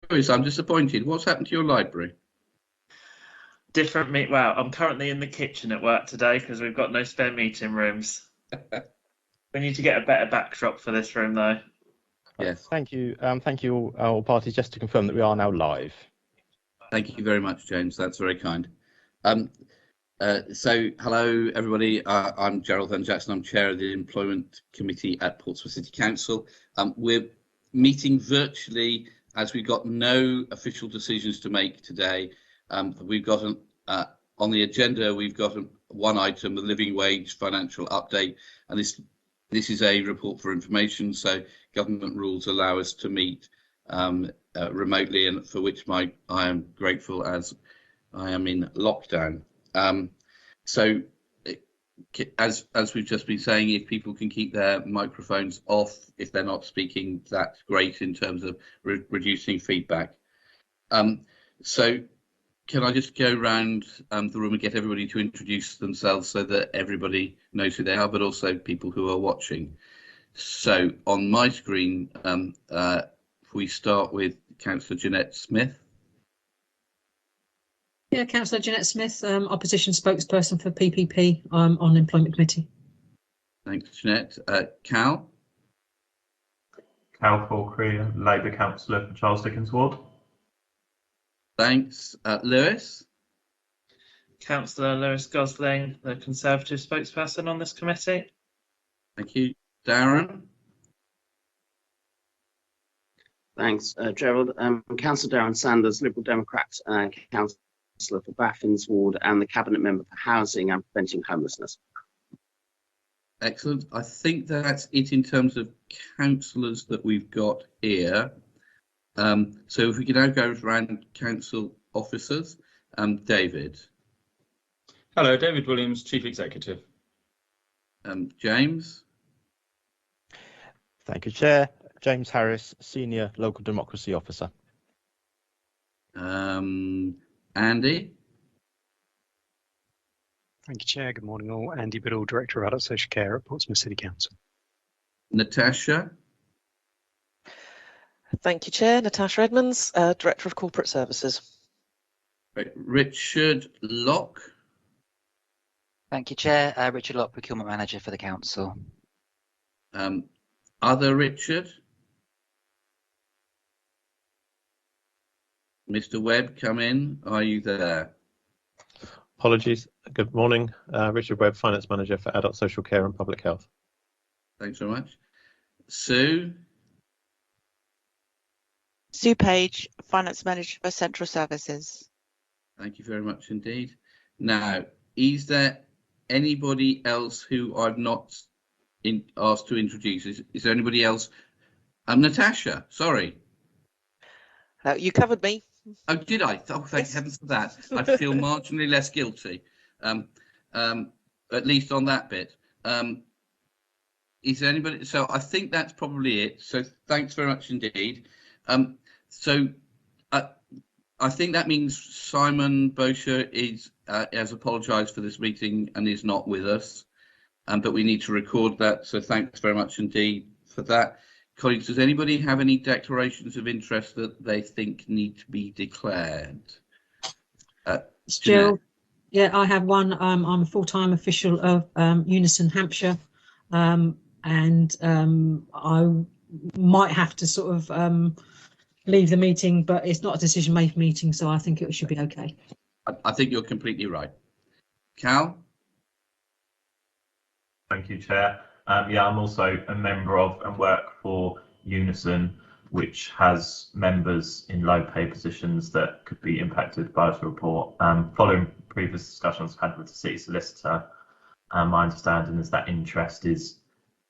Lewis, I'm disappointed. What's happened to your library? Different meet. Well, I'm currently in the kitchen at work today because we've got no spare meeting rooms. We need to get a better backdrop for this room, though. Yes. Thank you. Thank you, all parties. Just to confirm that we are now live. Thank you very much, James. That's very kind. So, hello, everybody. I'm Gerald Van Jackson. I'm chair of the Employment Committee at Portsmouth City Council. We're meeting virtually as we've got no official decisions to make today. We've got on the agenda, we've got one item, the living wage financial update, and this is a report for information. So government rules allow us to meet remotely, and for which I am grateful as I am in lockdown. So as we've just been saying, if people can keep their microphones off if they're not speaking, that's great in terms of reducing feedback. So can I just go around the room and get everybody to introduce themselves so that everybody knows who they are, but also people who are watching. So on my screen, we start with Councillor Jeanette Smith. Yeah, Councillor Jeanette Smith, opposition spokesperson for PPP on the Employment Committee. Thanks, Jeanette. Cal? Cal Corkery, Labour Councillor for Charles Dickens Ward. Thanks. Lewis? Councillor Lewis Gosling, the Conservative spokesperson on this committee. Thank you. Darren? Thanks, Gerald. Councillor Darren Sanders, Liberal Democrat, Councillor for Baffins Ward and the Cabinet Member for Housing and Preventing Homelessness. Excellent. I think that's it in terms of councillors that we've got here. So if we can now go around council officers, David. Hello, David Williams, Chief Executive. James. Thank you, Chair. James Harris, Senior Local Democracy Officer. Andy. Thank you, Chair. Good morning, all. Andy Biddle, Director of Adult Social Care at Portsmouth City Council. Natasha. Thank you, Chair. Natasha Edmonds, Director of Corporate Services. Right. Richard Locke. Thank you, Chair. Richard Locke, Procurement Manager for the Council. Other Richard. Mr. Webb, come in. Are you there? Apologies. Good morning. Richard Webb, Finance Manager for Adult Social Care and Public Health. Thanks very much. Sue. Sue Page, Finance Manager for Central Services. Thank you very much indeed. Now, is there anybody else who I've not asked to introduce? Is there anybody else? Natasha, sorry. You covered me. Oh, did I? Oh, thank heavens for that. I feel marginally less guilty, at least on that bit. Is there anybody? So I think that's probably it. So thanks very much indeed. I think that means Simon Bosher has apologised for this meeting and is not with us, but we need to record that. So thanks very much indeed for that. Colleagues, does anybody have any declarations of interest that they think need to be declared? Jill, yeah, I have one. I'm a full-time official of Unison Hampshire, and I might have to sort of leave the meeting, but it's not a decision-making meeting, so I think it should be okay. I think you're completely right. Cal? Thank you, Chair. Yeah, I'm also a member of and work for Unison, which has members in low pay positions that could be impacted by this report. Following previous discussions I've had with the City Solicitor, my understanding is that interest is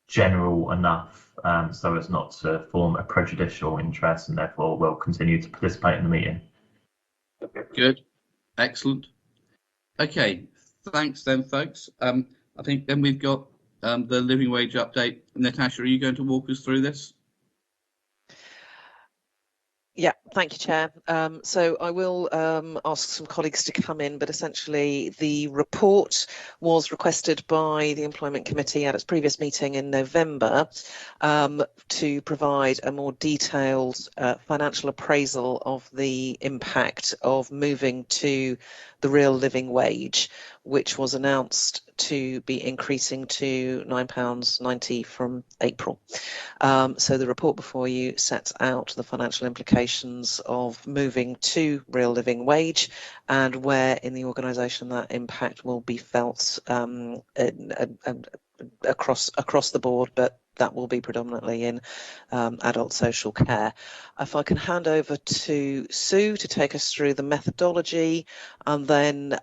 general enough so as not to form a prejudicial interest, and therefore will continue to participate in the meeting. Good, excellent. Okay, thanks then, folks. I think then we've got the living wage update. Natasha, are you going to walk us through this? Yeah, Thank you, Chair. So I will ask some colleagues to come in, but essentially the report was requested by the Employment Committee at its previous meeting in November to provide a more detailed financial appraisal of the impact of moving to the real living wage, which was announced to be increasing to £9.90 from April. So the report before you sets out the financial implications of moving to real living wage and where in the organisation that impact will be felt across the board, but that will be predominantly in adult social care. If I can hand over to Sue to take us through the methodology, and then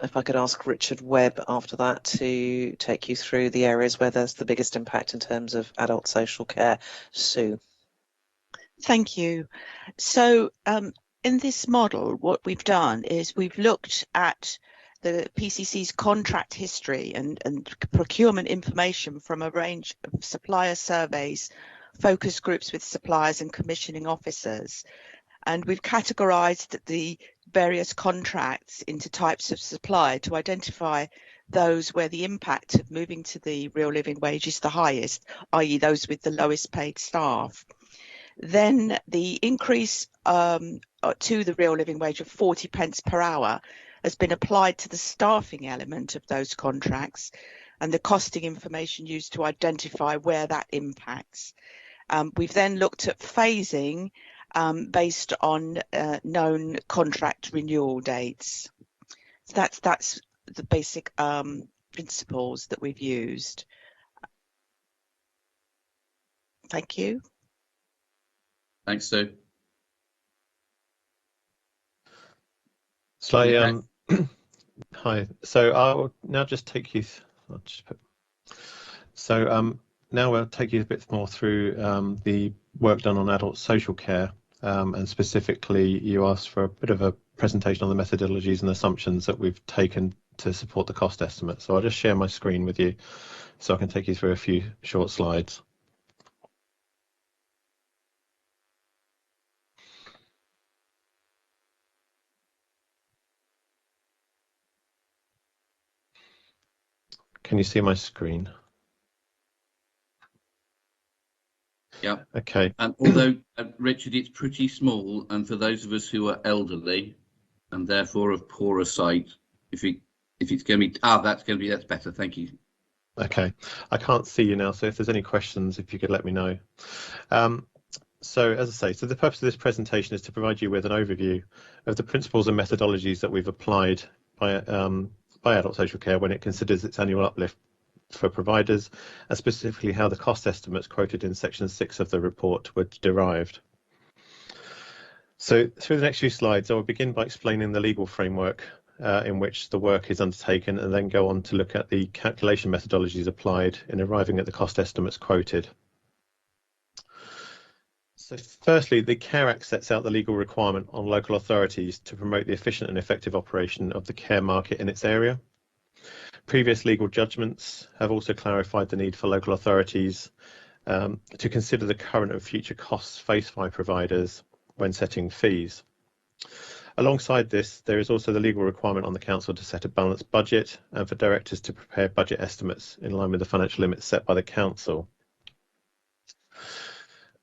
if I could ask Richard Webb after that to take you through the areas where there's the biggest impact in terms of adult social care. Sue. Thank you. So in this model, what we've done is we've looked at the PCC's contract history and procurement information from a range of supplier surveys, focus groups with suppliers and commissioning officers. And we've categorised the various contracts into types of supply to identify those where the impact of moving to the real living wage is the highest, i.e. those with the lowest paid staff. Then the increase to the real living wage of 40 pence per hour has been applied to the staffing element of those contracts and the costing information used to identify where that impacts. We've then looked at phasing based on known contract renewal dates. So that's the basic principles that we've used. Thank you. Thanks, Sue. So, hi. So I'll now just take you. Now we'll take you a bit more through the work done on adult social care, and specifically, you asked for a bit of a presentation on the methodologies and assumptions that we've taken to support the cost estimate. So I'll just share my screen with you, so I can take you through a few short slides. Can you see my screen? Yeah. Okay. Although, Richard, it's pretty small, and for those of us who are elderly and therefore of poorer sight, if it's going to be, that's better. Thank you. Okay. I can't see you now, so if there's any questions, if you could let me know. So as I say, so the purpose of this presentation is to provide you with an overview of the principles and methodologies that we've applied by adult social care when it considers its annual uplift for providers, and specifically how the cost estimates quoted in section 6 of the report were derived. So through the next few slides, I will begin by explaining the legal framework in which the work is undertaken, and then go on to look at the calculation methodologies applied in arriving at the cost estimates quoted. So firstly, the Care Act sets out the legal requirement on local authorities to promote the efficient and effective operation of the care market in its area. Previous legal judgments have also clarified the need for local authorities to consider the current and future costs faced by providers when setting fees. Alongside this, there is also the legal requirement on the Council to set a balanced budget and for directors to prepare budget estimates in line with the financial limits set by the Council.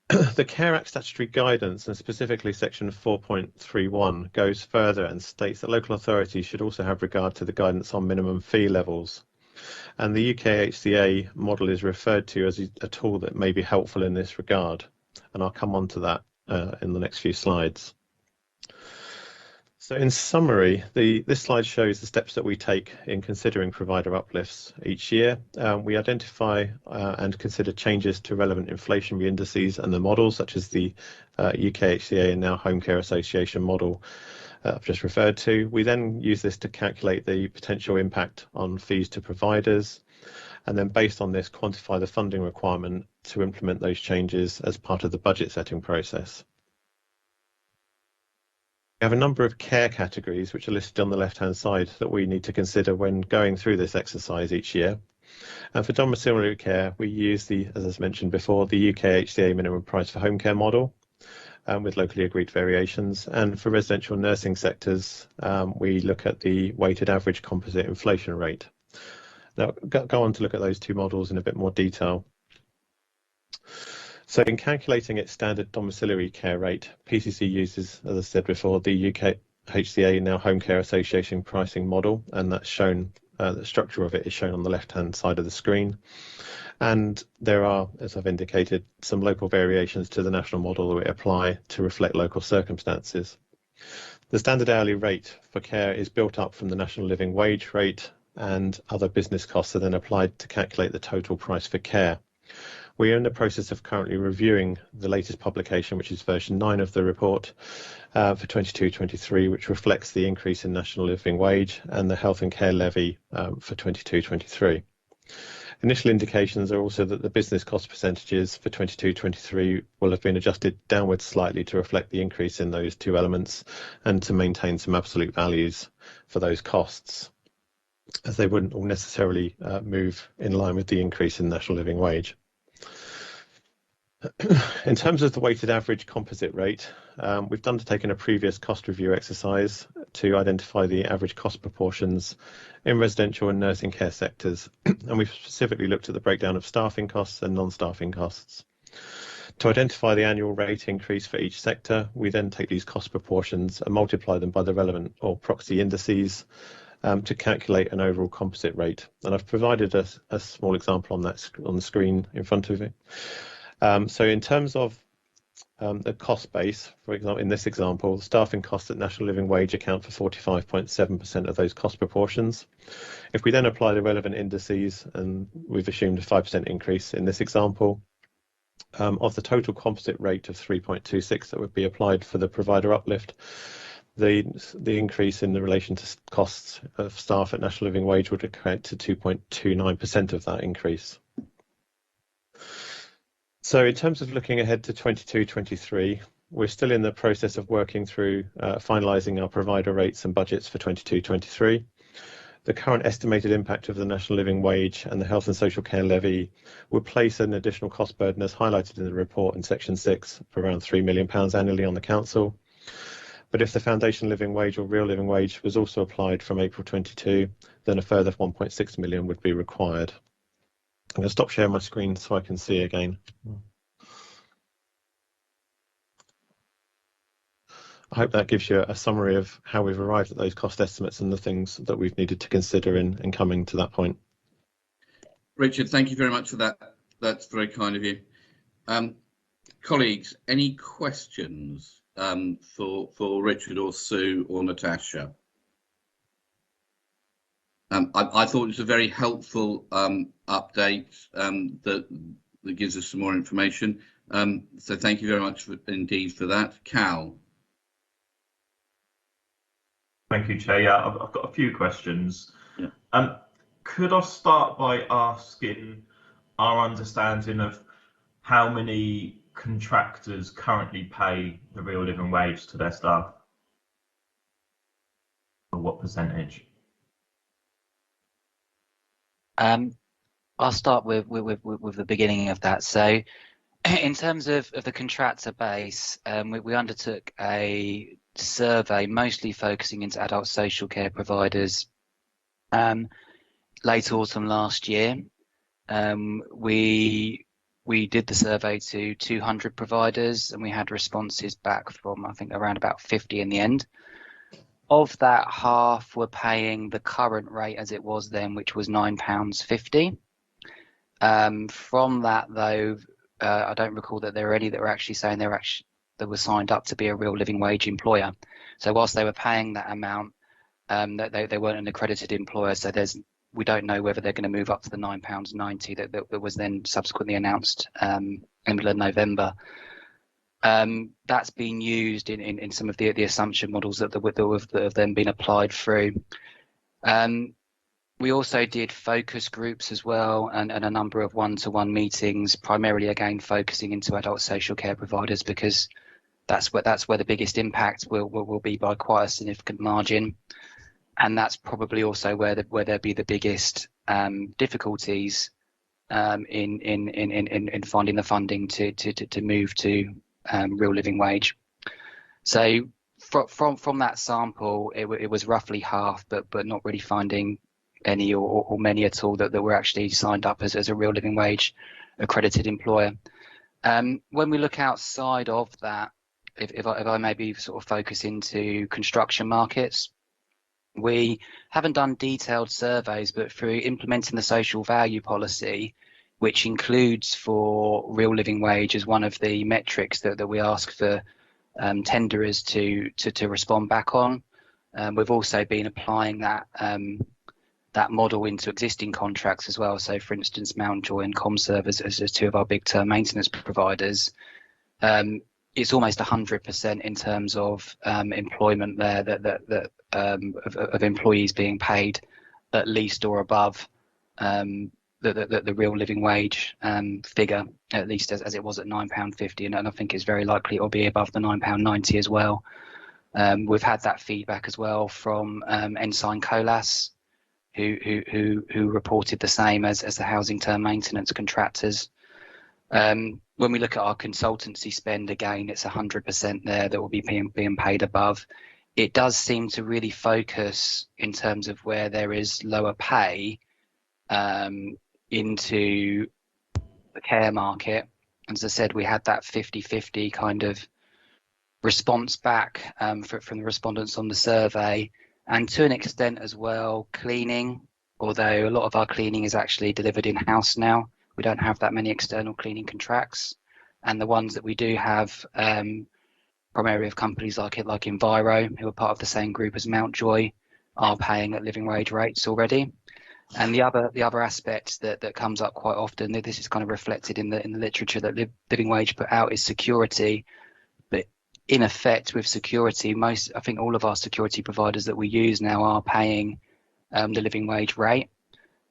The Care Act statutory guidance, and specifically section 4.31, goes further and states that local authorities should also have regard to the guidance on minimum fee levels. And the UK HCA model is referred to as a tool that may be helpful in this regard. And I'll come on to that in the next few slides. So in summary, this slide shows the steps that we take in considering provider uplifts each year. We identify and consider changes to relevant inflationary indices and the models, such as the UK HCA and now Home Care Association model I've just referred to. We then use this to calculate the potential impact on fees to providers, and then based on this, quantify the funding requirement to implement those changes as part of the budget setting process. We have a number of care categories which are listed on the left-hand side that we need to consider when going through this exercise each year. And for domiciliary care, we use as I mentioned before, the UK HCA minimum price for home care model. with locally agreed variations. And for residential nursing sectors, we look at the weighted average composite inflation rate. Now, go on to look at those two models in a bit more detail. So in calculating its standard domiciliary care rate, PCC uses, as I said before, the UK HCA, now Home Care Association pricing model, and that's shown, the structure of it is shown on the left-hand side of the screen. And there are, as I've indicated, some local variations to the national model that we apply to reflect local circumstances. The standard hourly rate for care is built up from the national living wage rate, and other business costs are then applied to calculate the total price for care. We are in the process of currently reviewing the latest publication, which is version 9 of the report for 22-23, which reflects the increase in national living wage and the health and care levy for 22-23. Initial indications are also that the business cost percentages for 22-23 will have been adjusted downwards slightly to reflect the increase in those two elements and to maintain some absolute values for those costs, as they wouldn't all necessarily move in line with the increase in national living wage. In terms of the weighted average composite rate, we've undertaken a previous cost review exercise to identify the average cost proportions in residential and nursing care sectors, and we've specifically looked at the breakdown of staffing costs and non-staffing costs. To identify the annual rate increase for each sector, we then take these cost proportions and multiply them by the relevant or proxy indices to calculate an overall composite rate. And I've provided a small example on that on the screen in front of you. So in terms of the cost base, for example, in this example, staffing costs at national living wage account for 45.7% of those cost proportions. If we then apply the relevant indices, and we've assumed a 5% increase in this example, of the total composite rate of 3.26 that would be applied for the provider uplift, the increase in the relation to costs of staff at national living wage would equate to 2.29% of that increase. So in terms of looking ahead to 22-23, we're still in the process of working through finalising our provider rates and budgets for 22-23. The current estimated impact of the national living wage and the health and social care levy would place an additional cost burden, as highlighted in the report in section 6, for around £3 million annually on the council. But if the foundation living wage or real living wage was also applied from April 22, then a further 1.6 million would be required. I'm going to stop sharing my screen so I can see again. I hope that gives you a summary of how we've arrived at those cost estimates and the things that we've needed to consider in coming to that point. Richard, thank you very much for that. That's very kind of you. Colleagues, any questions for Richard or Sue or Natasha? I thought it was a very helpful update that gives us some more information. So thank you very much indeed for that. Cal. Thank you, Chair. Yeah, I've got a few questions. Yeah. Could I start by asking our understanding of how many contractors currently pay the real living wage to their staff? Or what percentage? I'll start with the beginning of that. So in terms of the contractor base, we undertook a survey mostly focusing into adult social care providers late autumn last year. We did the survey to 200 providers, and we had responses back from, I think, around about 50 in the end. Of that, half were paying the current rate as it was then, which was £9.50. From that, though, I don't recall that there were any that were actually saying they were signed up to be a real living wage employer. So whilst they were paying that amount, they weren't an accredited employer. So we don't know whether they're going to move up to the £9.90 that was then subsequently announced in the middle of November. That's been used in some of the assumption models that have then been applied through. We also did focus groups as well, and a number of one-to-one meetings, primarily again focusing into adult social care providers, because that's where the biggest impact will be by quite a significant margin, and that's probably also where there'll be the biggest difficulties in finding the funding to move to real living wage. So from that sample, it was roughly half, but not really finding any or many at all that were actually signed up as a real living wage accredited employer. When we look outside of that, if I maybe sort of focus into construction markets, we haven't done detailed surveys, but through implementing the social value policy, which includes for real living wage as one of the metrics that we ask for tenderers to respond back on. We've also been applying that model into existing contracts as well. So, for instance, Mountjoy and Comserve as two of our big term maintenance providers. It's almost 100% in terms of employment there of employees being paid at least or above the real living wage figure, at least as it was at £9.50, and I think it's very likely it will be above the £9.90 as well. We've had that feedback as well from Ensign Colas, who reported the same as the housing term maintenance contractors. When we look at our consultancy spend, again, it's 100% there that will be being paid above. It does seem to really focus in terms of where there is lower pay into the care market. As I said, we had that 50-50 kind of response back from the respondents on the survey, and to an extent as well, cleaning, although a lot of our cleaning is actually delivered in-house now. We don't have that many external cleaning contracts, and the ones that we do have, primarily of companies like Enviro, who are part of the same group as Mountjoy, are paying at living wage rates already. And the other aspect that comes up quite often, this is kind of reflected in the literature that living wage put out, is security. But in effect, with security, I think all of our security providers that we use now are paying the living wage rate.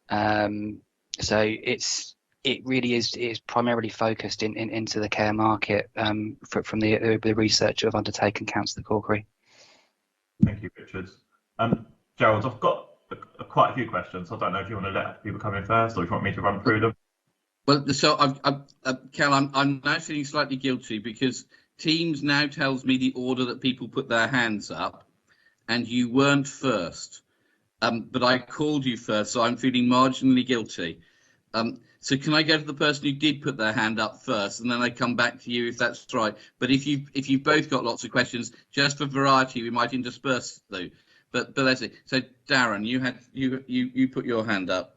So it really is primarily focused into the care market from the research I've undertaken, Councillor Corkery. Thank you, Richard. Gerald, I've got quite a few questions. I don't know if you want to let people come in first, or if you want me to run through them. Well, so Cal, I'm now feeling slightly guilty because Teams now tells me the order that people put their hands up, and you weren't first. But I called you first, so I'm feeling marginally guilty. So can I go to the person who did put their hand up first, and then I come back to you if that's right? But if you've both got lots of questions, just for variety, we might intersperse though. But let's see. So Darren, you put your hand up.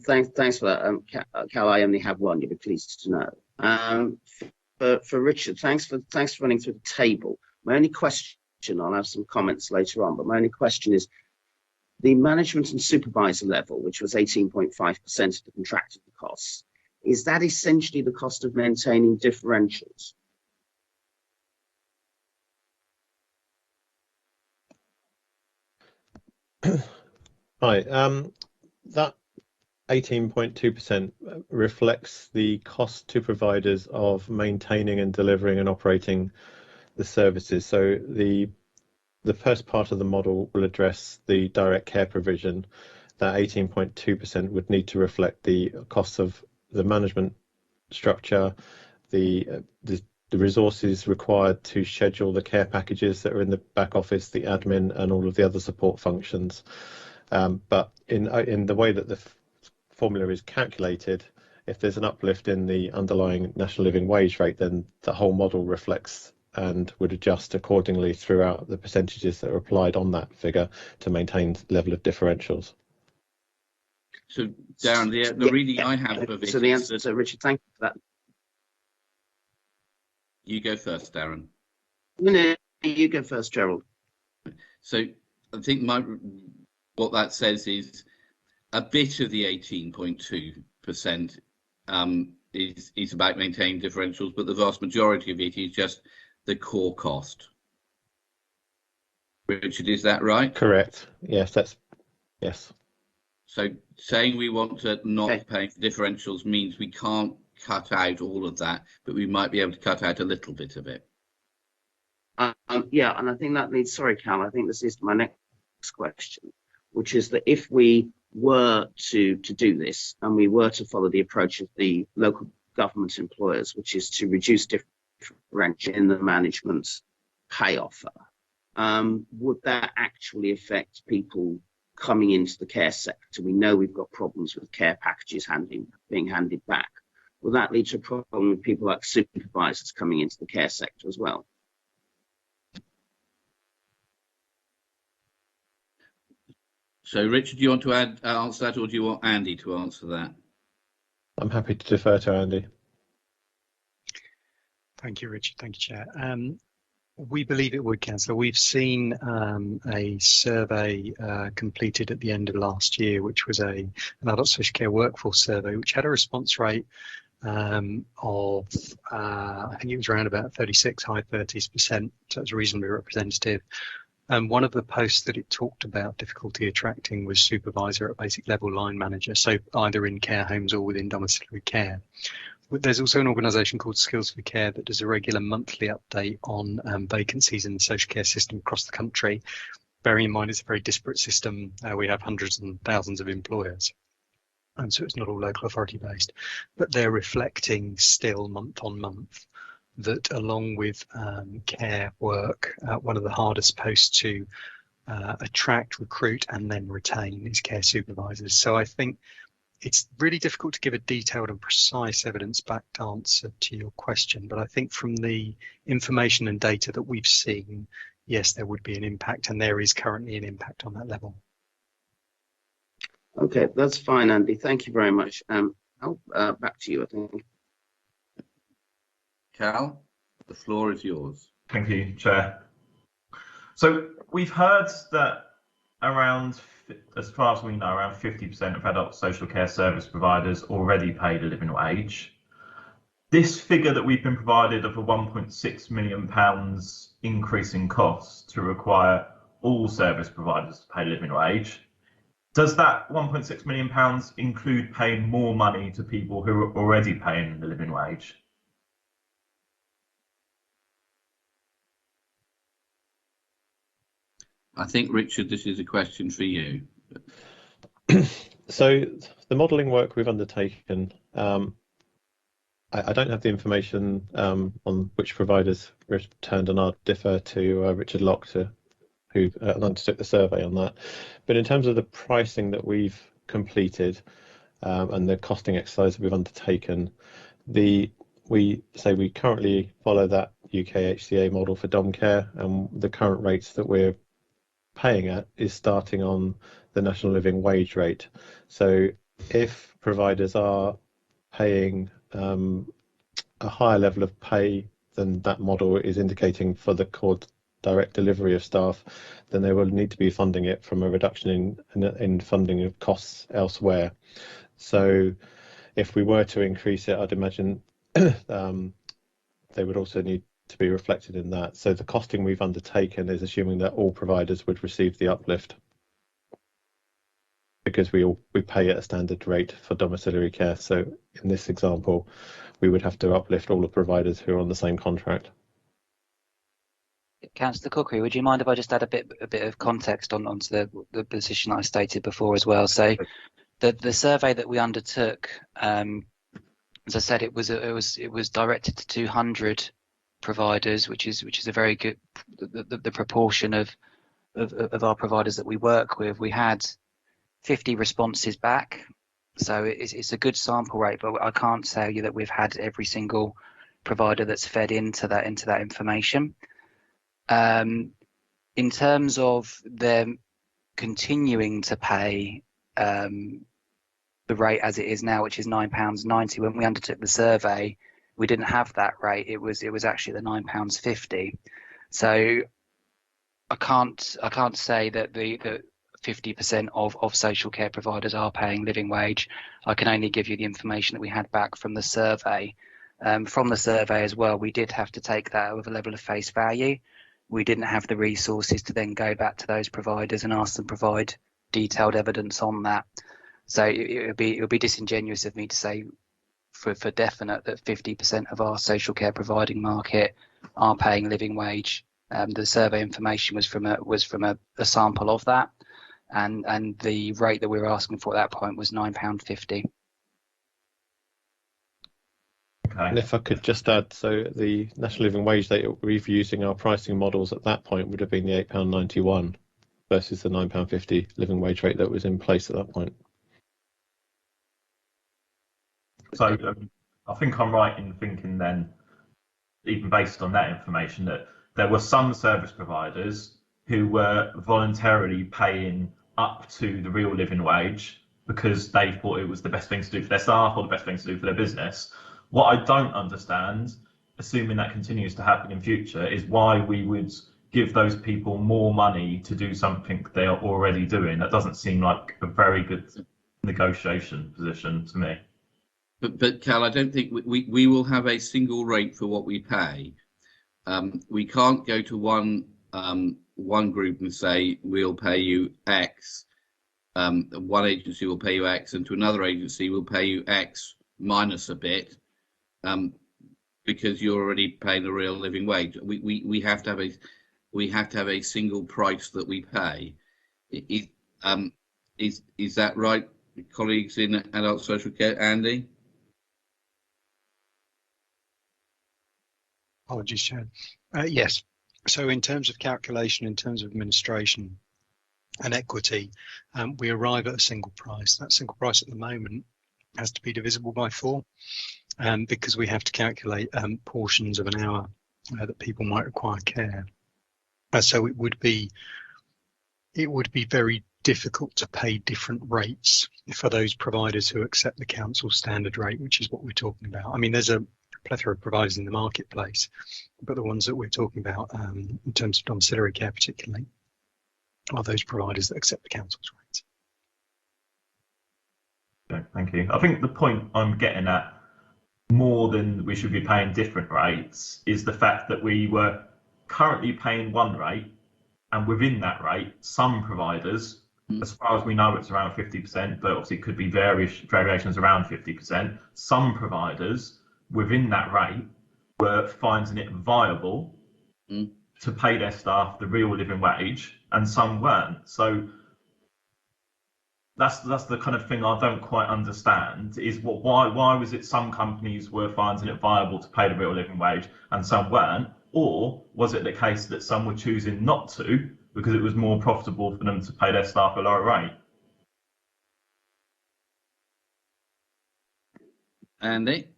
Thanks for that, Cal. I only have one. You'll be pleased to know. For Richard, thanks for running through the table. My only question, I'll have some comments later on, but my only question is the management and supervisor level, which was 18.5% of the contracted costs. Is that essentially the cost of maintaining differentials? Hi, that 18.2% reflects the cost to providers of maintaining and delivering and operating the services. So the first part of the model will address the direct care provision. That 18.2% would need to reflect the costs of the management structure, the resources required to schedule the care packages that are in the back office, the admin, and all of the other support functions. But in the way that the formula is calculated, if there's an uplift in the underlying national living wage rate, then the whole model reflects and would adjust accordingly throughout the percentages that are applied on that figure to maintain the level of differentials. So Darren, the reading I have of it. So the answer, so Richard, thank you for that. You go first, Darren. No, you go first, Gerald. So I think what that says is a bit of the 18.2% is about maintaining differentials, but the vast majority of it is just the core cost. Richard, is that right? Correct. Yes, yes. So saying we want to not pay for differentials means we can't cut out all of that, but we might be able to cut out a little bit of it. Yeah, and I think that leads, sorry, Cal, I think this is my next question, which is that if we were to do this and we were to follow the approach of the local government employers, which is to reduce differential in the management's pay offer. Would that actually affect people coming into the care sector? We know we've got problems with care packages being handed back. Will that lead to a problem with people like supervisors coming into the care sector as well? So, Richard, do you want to answer that, or do you want Andy to answer that? I'm happy to defer to Andy. Thank you, Richard. Thank you, Chair. We believe it would, Councillor. We've seen a survey completed at the end of last year, which was an adult social care workforce survey, which had a response rate of, I think it was around about 36, high 30s%, so it's reasonably representative. One of the posts that it talked about difficulty attracting was supervisor at basic level, line manager, so either in care homes or within domiciliary care. There's also an organisation called Skills for Care that does a regular monthly update on vacancies in the social care system across the country. Bearing in mind it's a very disparate system, we have hundreds and thousands of employers, and so it's not all local authority based, but they're reflecting still month on month that along with care work, one of the hardest posts to attract, recruit and then retain is care supervisors. So I think it's really difficult to give a detailed and precise evidence-backed answer to your question, but I think from the information and data that we've seen, yes, there would be an impact, and there is currently an impact on that level. Okay, that's fine, Andy. Thank you very much. Back to you, I think. Cal, the floor is yours. Thank you, Chair. So we've heard that around, as far as we know, around 50% of adult social care service providers already paid a living wage. This figure that we've been provided of a £1.6 million increase in costs to require all service providers to pay a living wage, does that £1.6 million include paying more money to people who are already paying the living wage? I think, Richard, this is a question for you. So the modelling work we've undertaken, I don't have the information on which providers returned, and I'll defer to Richard Locke, who undertook the survey on that. But in terms of the pricing that we've completed and the costing exercise that we've undertaken, we currently follow that UK HCA model for dom care, and the current rates that we're paying at is starting on the national living wage rate. So if providers are paying a higher level of pay than that model is indicating for the core direct delivery of staff, then they will need to be funding it from a reduction in funding of costs elsewhere. So if we were to increase it, I'd imagine they would also need to be reflected in that. So the costing we've undertaken is assuming that all providers would receive the uplift, because we pay at a standard rate for domiciliary care. So in this example, we would have to uplift all the providers who are on the same contract. Councillor Cookery, would you mind if I just add a bit of context onto the position that I stated before as well? So the survey that we undertook, as I said, it was directed to 200 providers, which is a very good the proportion of our providers that we work with. We had 50 responses back, so it's a good sample rate, but I can't tell you that we've had every single provider that's fed into that information. In terms of them continuing to pay the rate as it is now, which is £9.90, when we undertook the survey, we didn't have that rate. It was actually the £9.50. So I can't say that the 50% of social care providers are paying living wage. I can only give you the information that we had back from the survey. From the survey as well, we did have to take that with a level of face value. We didn't have the resources to then go back to those providers and ask them to provide detailed evidence on that. So it would be disingenuous of me to say for definite that 50% of our social care providing market are paying living wage. The survey information was from a sample of that, and the rate that we were asking for at that point was £9.50. Okay. And if I could just add, so the national living wage that we're using our pricing models at that point would have been the £8.91 versus the £9.50 living wage rate that was in place at that point. So I think I'm right in thinking then, even based on that information, that there were some service providers who were voluntarily paying up to the real living wage because they thought it was the best thing to do for their staff or the best thing to do for their business. What I don't understand, assuming that continues to happen in future, is why we would give those people more money to do something they are already doing. That doesn't seem like a very good negotiation position to me. But Cal, I don't think we will have a single rate for what we pay. We can't go to one group and say we'll pay you X. One agency will pay you X, and to another agency will pay you X minus a bit, because you're already paying the real living wage. We have to have a single price that we pay. Is that right, colleagues in adult social care? Andy? Apologies, Chair. Yes. So in terms of calculation, in terms of administration and equity, we arrive at a single price. That single price at the moment has to be divisible by 4, because we have to calculate portions of an hour that people might require care. So it would be very difficult to pay different rates for those providers who accept the council standard rate, which is what we're talking about. I mean, there's a plethora of providers in the marketplace, but the ones that we're talking about in terms of domiciliary care particularly are those providers that accept the council's rates. Okay, thank you. I think the point I'm getting at, more than we should be paying different rates, is the fact that we were currently paying one rate, and within that rate, some providers, as far as we know, it's around 50%, but obviously it could be variations around 50%. Some providers within that rate were finding it viable to pay their staff the real living wage, and some weren't. So that's the kind of thing I don't quite understand, is why was it some companies were finding it viable to pay the real living wage and some weren't? Or was it the case that some were choosing not to because it was more profitable for them to pay their staff a lower rate? Andy?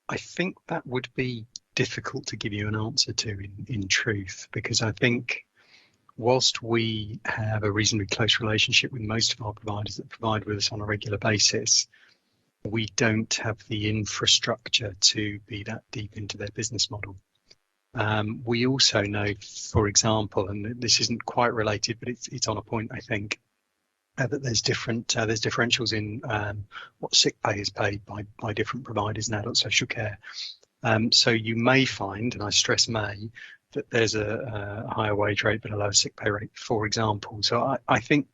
I think that would be difficult to give you an answer to in truth, because I think whilst we have a reasonably close relationship with most of our providers that provide with us on a regular basis, we don't have the infrastructure to be that deep into their business model. We also know, for example, and this isn't quite related, but it's on a point, I think, that there's differentials in what sick pay is paid by different providers in adult social care. So you may find, and I stress may, that there's a higher wage rate but a lower sick pay rate, for example. So I think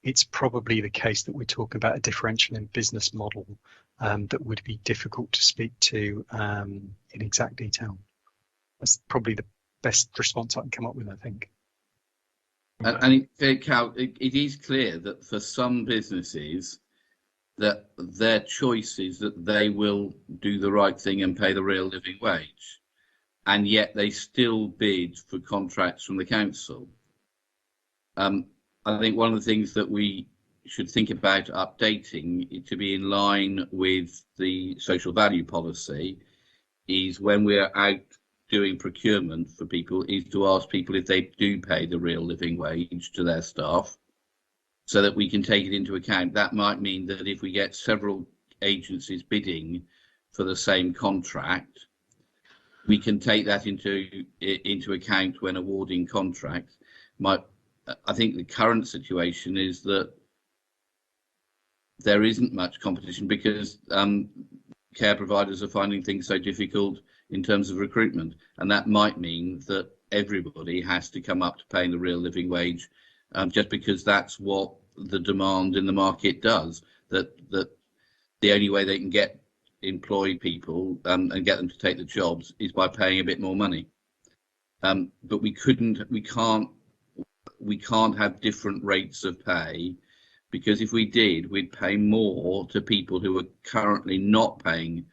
it's probably the case that we're talking about a differential in business model that would be difficult to speak to in exact detail. That's probably the best response I can come up with, I think. And Cal, it is clear that for some businesses that their choice is that they will do the right thing and pay the real living wage, and yet they still bid for contracts from the council. I think one of the things that we should think about updating to be in line with the social value policy is when we're out doing procurement for people is to ask people if they do pay the real living wage to their staff, so that we can take it into account. That might mean that if we get several agencies bidding for the same contract, we can take that into account when awarding contracts. I think the current situation is that there isn't much competition because care providers are finding things so difficult in terms of recruitment, and that might mean that everybody has to come up to paying the real living wage, just because that's what the demand in the market does. That the only way they can employ people and get them to take the jobs is by paying a bit more money. But we can't have different rates of pay because if we did, we'd pay more to people who are currently not paying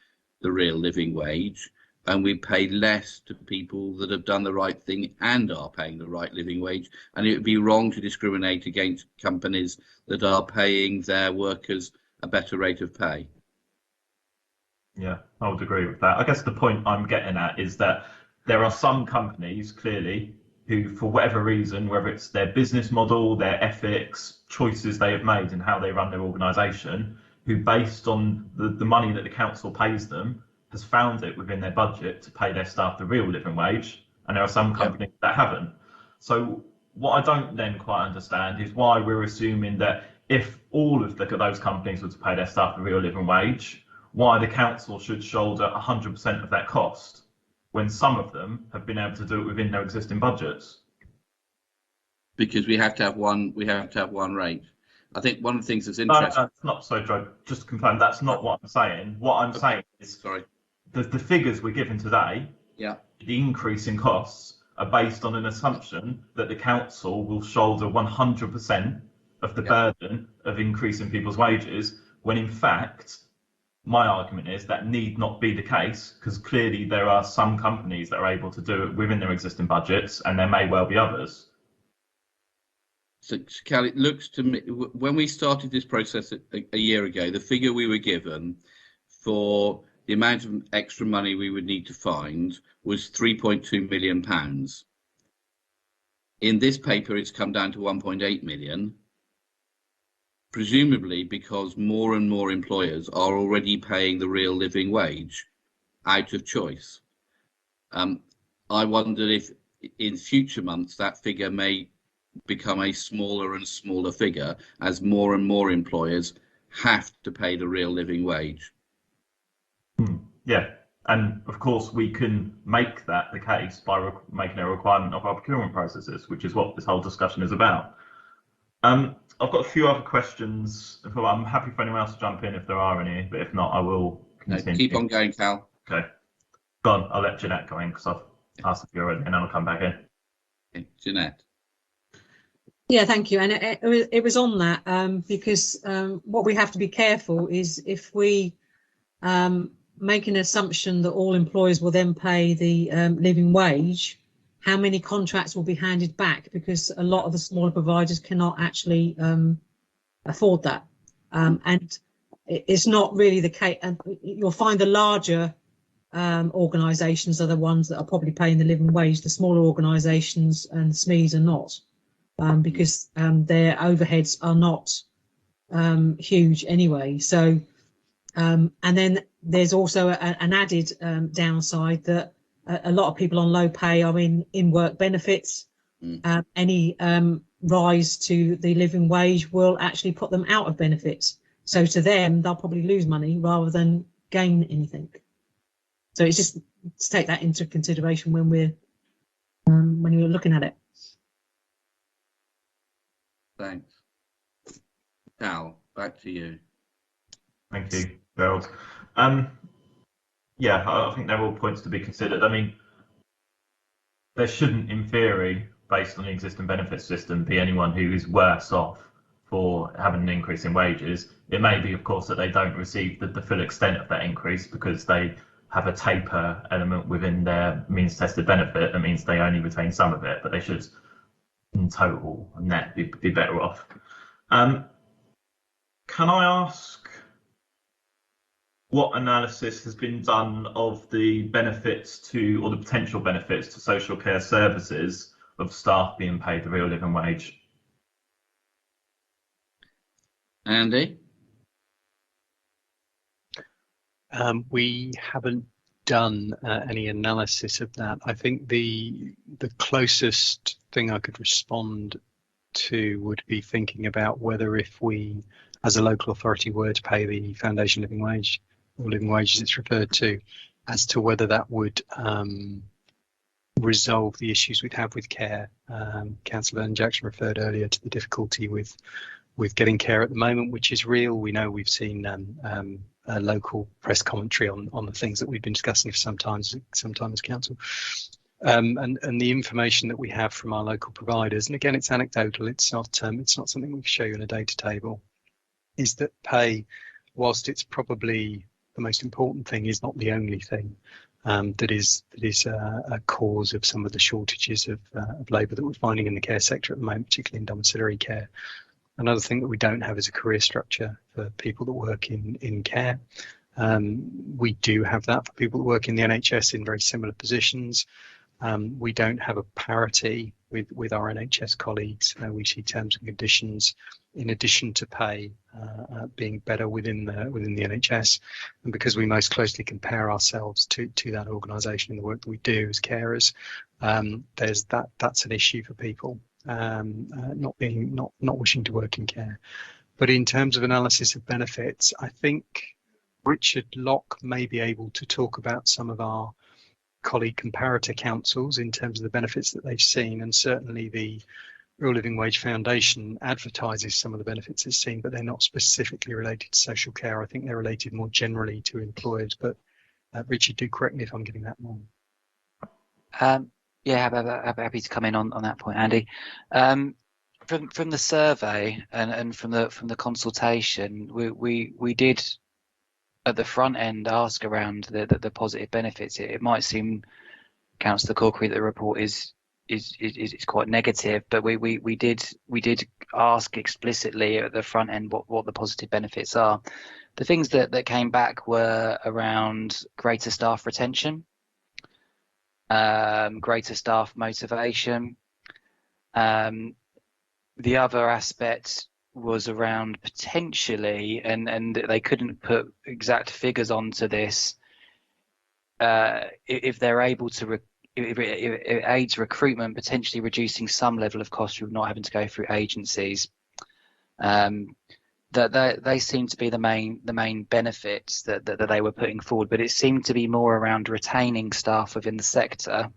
the real living wage, and we pay less to people that have done the right thing and are paying the right living wage. And it would be wrong to discriminate against companies that are paying their workers a better rate of pay. Yeah, I would agree with that. I guess the point I'm getting at is that there are some companies, clearly, who, for whatever reason, whether it's their business model, their ethics, choices they have made in how they run their organisation, who, based on the money that the council pays them, has found it within their budget to pay their staff the real living wage, and there are some companies that haven't. So what I don't then quite understand is why we're assuming that if all of those companies were to pay their staff the real living wage, why the council should shoulder 100% of that cost when some of them have been able to do it within their existing budgets. Because we have to have one rate. I think one of the things that's interesting. No, it's not so, Joe. Just to confirm, that's not what I'm saying. What I'm saying is, the figures we're given today, the increase in costs, are based on an assumption that the council will shoulder 100% of the burden of increasing people's wages, when in fact, my argument is that need not be the case, because clearly there are some companies that are able to do it within their existing budgets, and there may well be others. So, Cal, it looks to me, when we started this process a year ago, the figure we were given for the amount of extra money we would need to find was £3.2 million. In this paper, it's come down to 1.8 million, presumably because more and more employers are already paying the real living wage out of choice. I wonder if in future months that figure may become a smaller and smaller figure as more and more employers have to pay the real living wage. Yeah, and of course we can make that the case by making a requirement of our procurement processes, which is what this whole discussion is about. I've got a few other questions. I'm happy for anyone else to jump in if there are any, but if not, I will continue. Keep on going, Cal. Okay, go on. I'll let Jeanette go in because I've asked if you're already, and then I'll come back in. Okay, Jeanette. Yeah, thank you. And it was on that because what we have to be careful is if we make an assumption that all employers will then pay the living wage, how many contracts will be handed back, because a lot of the smaller providers cannot actually afford that. And it's not really the case. And you'll find the larger organisations are the ones that are probably paying the living wage. The smaller organisations and SMEs are not. Because their overheads are not huge anyway. So, and then there's also an added downside that a lot of people on low pay are in work benefits. Any rise to the living wage will actually put them out of benefits. So to them, they'll probably lose money rather than gain anything. So it's just to take that into consideration when we're looking at it. Thanks. Cal, back to you. Thank you, Gerald. Yeah, I think they're all points to be considered. I mean, there shouldn't, in theory, based on the existing benefit system, be anyone who is worse off for having an increase in wages. It may be, of course, that they don't receive the full extent of that increase because they have a taper element within their means tested benefit. That means they only retain some of it, but they should, in total, net be better off. Can I ask what analysis has been done of the benefits to, or the potential benefits to social care services of staff being paid the real living wage? Andy? We haven't done any analysis of that. I think the closest thing I could respond to would be thinking about whether if we, as a local authority, were to pay the foundation living wage, or living wage as it's referred to, as to whether that would resolve the issues we'd have with care. Councillor Jackson referred earlier to the difficulty with getting care at the moment, which is real. We know we've seen a local press commentary on the things that we've been discussing for some time as council. And the information that we have from our local providers, and again, it's anecdotal. It's not something we can show you in a data table. is that pay, whilst it's probably the most important thing, is not the only thing that is a cause of some of the shortages of labour that we're finding in the care sector at the moment, particularly in domiciliary care. Another thing that we don't have is a career structure for people that work in care. We do have that for people that work in the NHS in very similar positions. We don't have a parity with our NHS colleagues. We see terms and conditions in addition to pay being better within the NHS, and because we most closely compare ourselves to that organisation in the work that we do as carers, that's an issue for people not wishing to work in care. But in terms of analysis of benefits, I think Richard Locke may be able to talk about some of our colleague comparator councils in terms of the benefits that they've seen, and certainly the Real Living Wage Foundation advertises some of the benefits it's seen, but they're not specifically related to social care. I think they're related more generally to employers. But Richard, do correct me if I'm getting that wrong. Yeah, happy to come in on that point, Andy. From the survey and from the consultation, we did at the front end ask around the positive benefits. It might seem, Councillor Corkery, that the report is quite negative, but we did ask explicitly at the front end what the positive benefits are. The things that came back were around greater staff retention, greater staff motivation. The other aspect was around potentially, and they couldn't put exact figures onto this, if they're able to if it aids recruitment, potentially reducing some level of cost with not having to go through agencies. That they seem to be the main benefits that they were putting forward, but it seemed to be more around retaining staff within the sector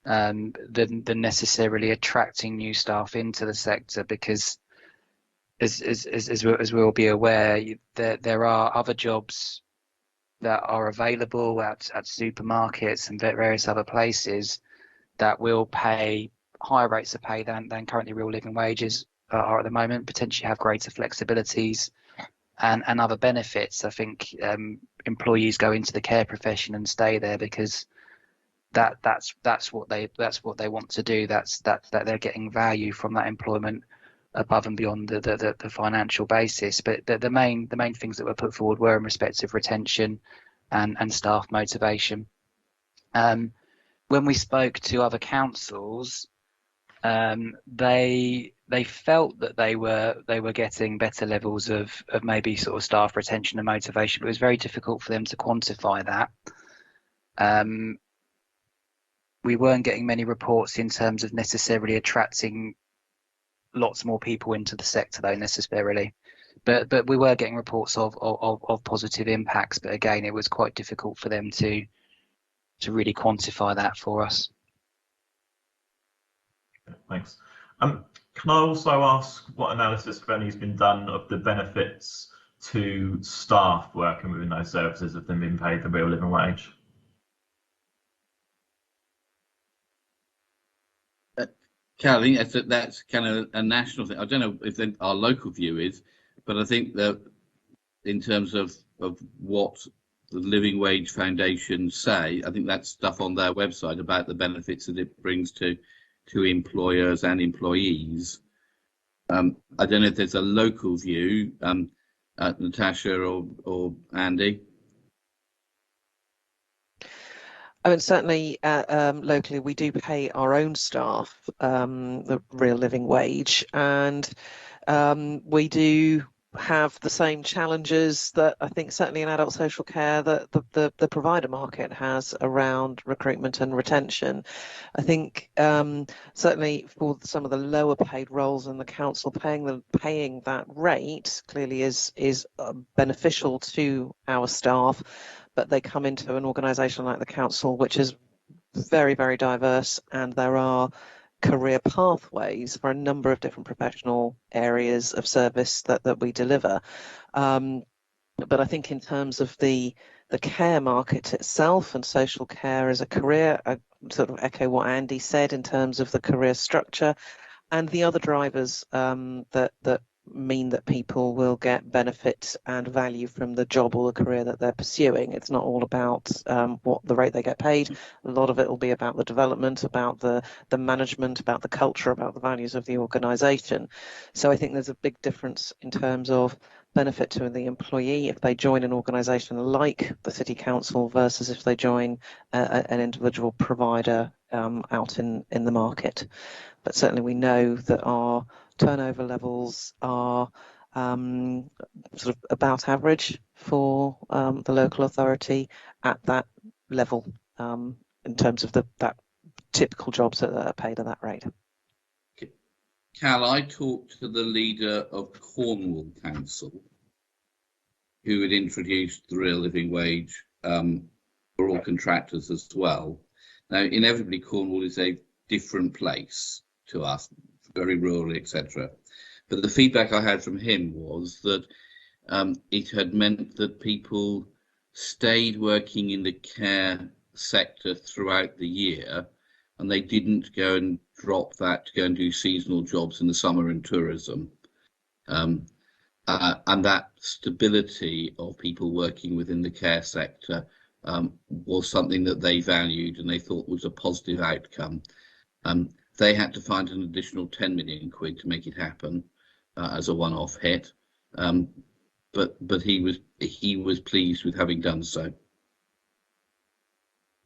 than necessarily attracting new staff into the sector, because as we'll be aware, there are other jobs that are available at supermarkets and various other places that will pay higher rates of pay than currently real living wages are at the moment, potentially have greater flexibilities and other benefits. I think employees go into the care profession and stay there because that's what they want to do. That they're getting value from that employment above and beyond the financial basis. But the main things that were put forward were in respect of retention and staff motivation. When we spoke to other councils, they felt that they were getting better levels of maybe sort of staff retention and motivation, but it was very difficult for them to quantify that. We weren't getting many reports in terms of necessarily attracting lots more people into the sector, though, necessarily. But we were getting reports of positive impacts. But again, it was quite difficult for them to really quantify that for us. Thanks. Can I also ask what analysis, if any, has been done of the benefits to staff working within those services of them being paid the real living wage? Cal, I think that's kind of a national thing. I don't know if our local view is, but I think that in terms of what the Living Wage Foundation say, I think that's stuff on their website about the benefits that it brings to employers and employees. I don't know if there's a local view, Natasha or Andy. I mean, certainly locally we do pay our own staff the real living wage, and we do have the same challenges that I think certainly in adult social care that the provider market has around recruitment and retention. I think certainly for some of the lower paid roles in the council, paying that rate clearly is beneficial to our staff, but they come into an organisation like the council, which is very, very diverse, and there are career pathways for a number of different professional areas of service that we deliver. But I think in terms of the care market itself and social care as a career, I sort of echo what Andy said in terms of the career structure and the other drivers that mean that people will get benefit and value from the job or the career that they're pursuing. It's not all about what the rate they get paid. A lot of it will be about the development, about the management, about the culture, about the values of the organisation. So I think there's a big difference in terms of benefit to the employee if they join an organisation like the City Council versus if they join an individual provider out in the market. But certainly we know that our turnover levels are sort of about average for the local authority at that level in terms of that typical jobs that are paid at that rate. Cal, I talked to the leader of Cornwall Council, who had introduced the real living wage for all contractors as well. Now, inevitably, Cornwall is a different place to us, very rural, etc. But the feedback I had from him was that it had meant that people stayed working in the care sector throughout the year, and they didn't go and drop that to go and do seasonal jobs in the summer in tourism. And that stability of people working within the care sector was something that they valued and they thought was a positive outcome. They had to find an additional 10 million quid to make it happen as a one-off hit, but he was pleased with having done so.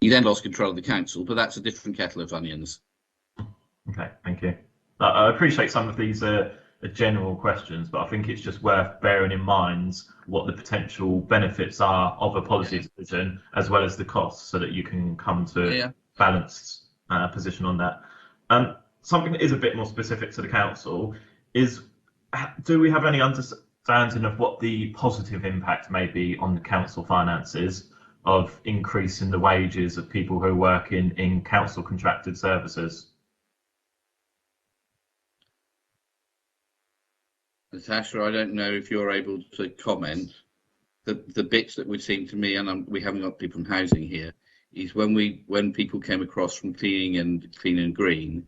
He then lost control of the council, but that's a different kettle of onions. Okay, thank you. I appreciate some of these general questions, but I think it's just worth bearing in mind what the potential benefits are of a policy decision as well as the costs, so that you can come to a balanced position on that. Something that is a bit more specific to the council is, do we have any understanding of what the positive impact may be on the council finances of increasing the wages of people who work in council contracted services? Natasha, I don't know if you're able to comment. The bits that would seem to me, and we haven't got people from housing here, is when people came across from clean and green,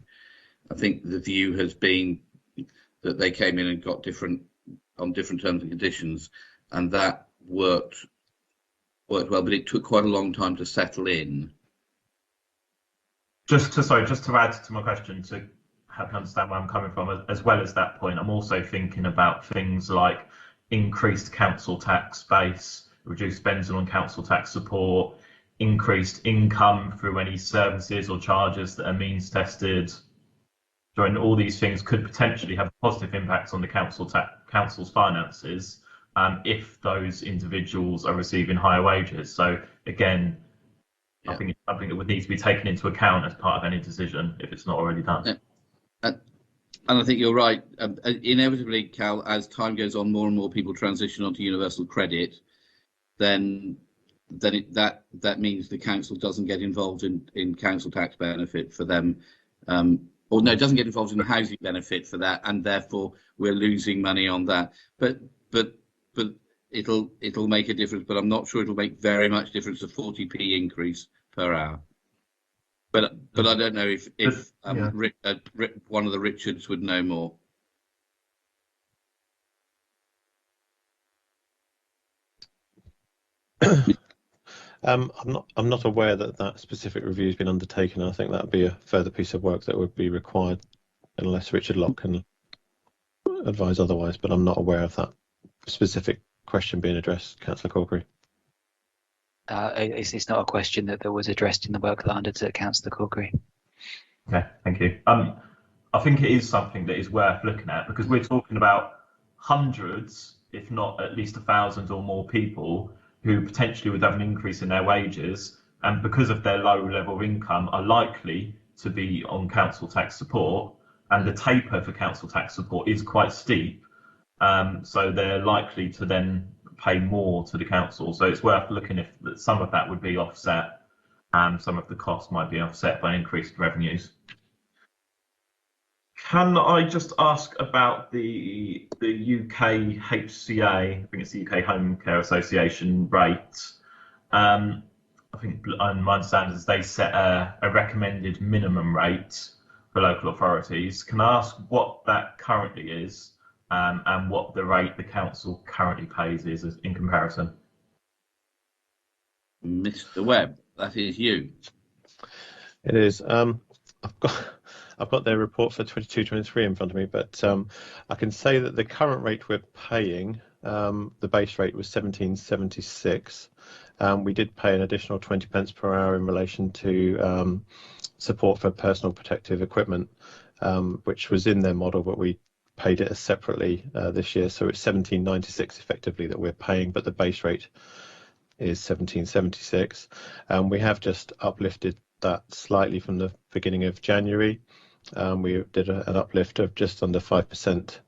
I think the view has been that they came in and got on different terms and conditions, and that worked well, but it took quite a long time to settle in. Just to add to my question, to help you understand where I'm coming from, as well as that point, I'm also thinking about things like increased council tax base, reduced spending on council tax support, increased income through any services or charges that are means tested. And all these things could potentially have a positive impact on the council's finances if those individuals are receiving higher wages. So again, I think it's something that would need to be taken into account as part of any decision if it's not already done. And I think you're right. Inevitably, Cal, as time goes on, more and more people transition onto universal credit, then that means the council doesn't get involved in council tax benefit for them. Or no, it doesn't get involved in the housing benefit for that, and therefore we're losing money on that. But it'll make a difference. But I'm not sure it'll make very much difference. A 40p increase per hour. But I don't know if one of the Richards would know more. I'm not aware that specific review has been undertaken. I think that would be a further piece of work that would be required, unless Richard Locke can advise otherwise. But I'm not aware of that specific question being addressed, Councillor Corkery. It's not a question that was addressed in the work that I undertook, Councillor Corkery. Okay, thank you. I think it is something that is worth looking at, because we're talking about hundreds, if not at least 1,000 or more people who potentially would have an increase in their wages, and because of their low level of income are likely to be on council tax support, and the taper for council tax support is quite steep, so they're likely to then pay more to the council. So it's worth looking if some of that would be offset, and some of the costs might be offset by increased revenues. Can I just ask about the UK HCA, I think it's the UK Home Care Association rates. I think my understanding is they set a recommended minimum rate for local authorities. Can I ask what that currently is, and what the rate the council currently pays is in comparison? Mr. Webb, that is you. It is. I've got their report for 22-23 in front of me, but I can say that the current rate we're paying, the base rate was 17.76. We did pay an additional 20 pence per hour in relation to support for personal protective equipment, which was in their model, but we paid it separately this year. So it's 17.96 effectively that we're paying, but the base rate is 17.76. We have just uplifted that slightly from the beginning of January. We did an uplift of just under 5%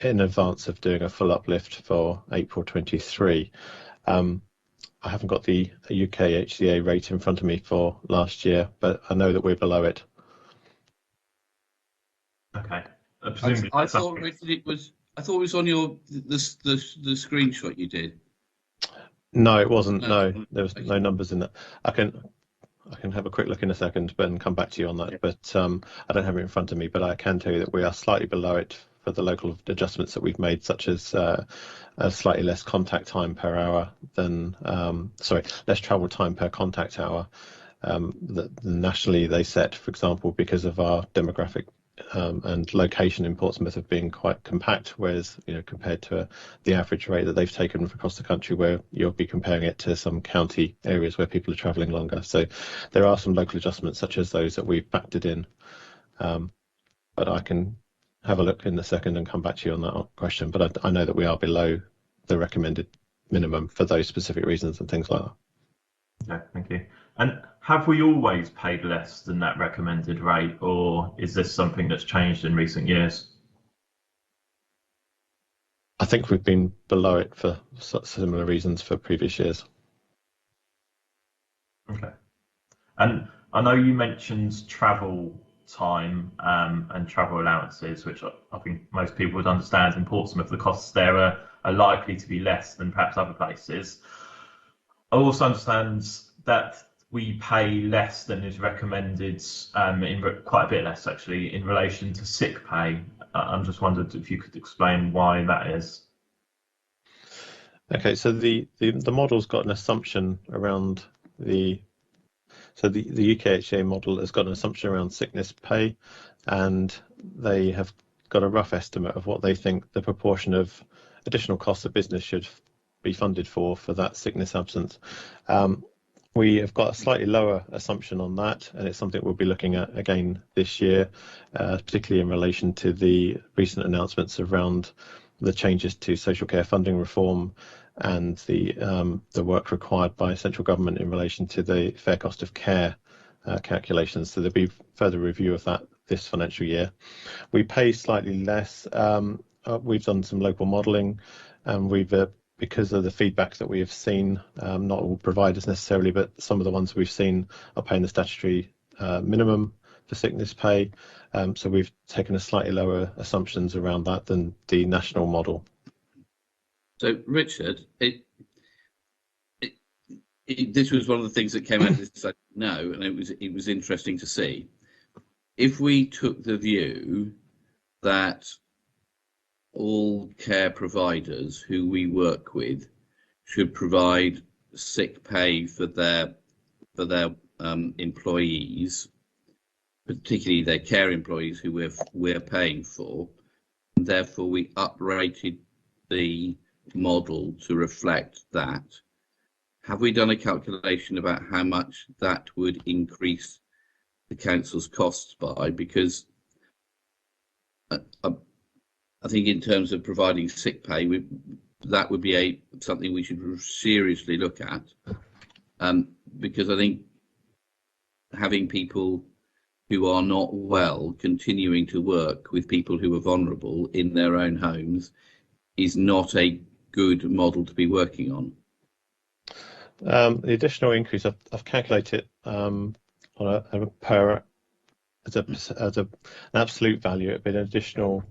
in advance of doing a full uplift for April 23. I haven't got the UK HCA rate in front of me for last year, but I know that we're below it. Okay. I thought, Richard, it was on your the screenshot you did. No, it wasn't. No, there was no numbers in that. I can have a quick look in a second, but and come back to you on that. But I don't have it in front of me. But I can tell you that we are slightly below it for the local adjustments that we've made, such as a slightly less contact time per hour than less travel time per contact hour. Nationally, they set, for example, because of our demographic and location in Portsmouth of being quite compact, whereas compared to the average rate that they've taken across the country, where you'll be comparing it to some county areas where people are travelling longer. So there are some local adjustments such as those that we've factored in, but I can have a look in a second and come back to you on that question. But I know that we are below the recommended minimum for those specific reasons and things like that. Okay, thank you. And have we always paid less than that recommended rate, or is this something that's changed in recent years? I think we've been below it for similar reasons for previous years. Okay. And I know you mentioned travel time and travel allowances, which I think most people would understand. In Portsmouth, the costs there are likely to be less than perhaps other places. I also understand that we pay less than is recommended, quite a bit less actually, in relation to sick pay. I'm just wondered if you could explain why that is. Okay, so the model's got an assumption around the UKHA model has got an assumption around sickness pay, and they have got a rough estimate of what they think the proportion of additional costs of business should be funded for that sickness absence. We have got a slightly lower assumption on that, and it's something we'll be looking at again this year, particularly in relation to the recent announcements around the changes to social care funding reform and the work required by central government in relation to the fair cost of care calculations. So there'll be further review of that this financial year. We pay slightly less. We've done some local modelling, and we've because of the feedback that we have seen, not all providers necessarily, but some of the ones we've seen are paying the statutory minimum for sickness pay. So we've taken a slightly lower assumptions around that than the national model. So, Richard, this was one of the things that came out of this, no, and it was interesting to see. If we took the view that all care providers who we work with should provide sick pay for their employees, particularly their care employees who we're paying for, and therefore we uprated the model to reflect that. Have we done a calculation about how much that would increase the council's costs by? Because I think in terms of providing sick pay, that would be something we should seriously look at, because I think having people who are not well continuing to work with people who are vulnerable in their own homes is not a good model to be working on. The additional increase, I've calculated on as an absolute value, it'd be an additional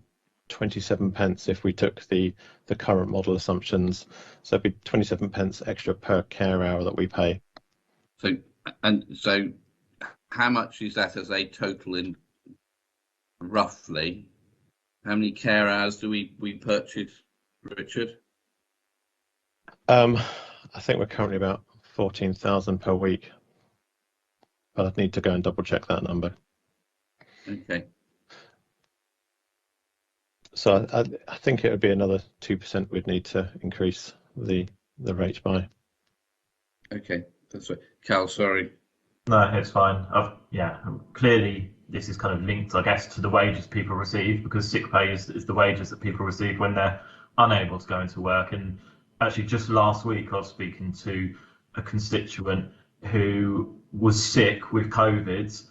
27 pence if we took the current model assumptions. So it'd be 27 pence extra per care hour that we pay. So how much is that as a total in roughly? How many care hours do we purchase, Richard? I think we're currently about 14,000 per week, but I'd need to go and double check that number. Okay. So I think it would be another 2% we'd need to increase the rate by. Okay, that's right. Cal, sorry. No, it's fine. Clearly this is kind of linked, I guess, to the wages people receive, because sick pay is the wages that people receive when they're unable to go into work. And actually, just last week, I was speaking to a constituent who was sick with COVID,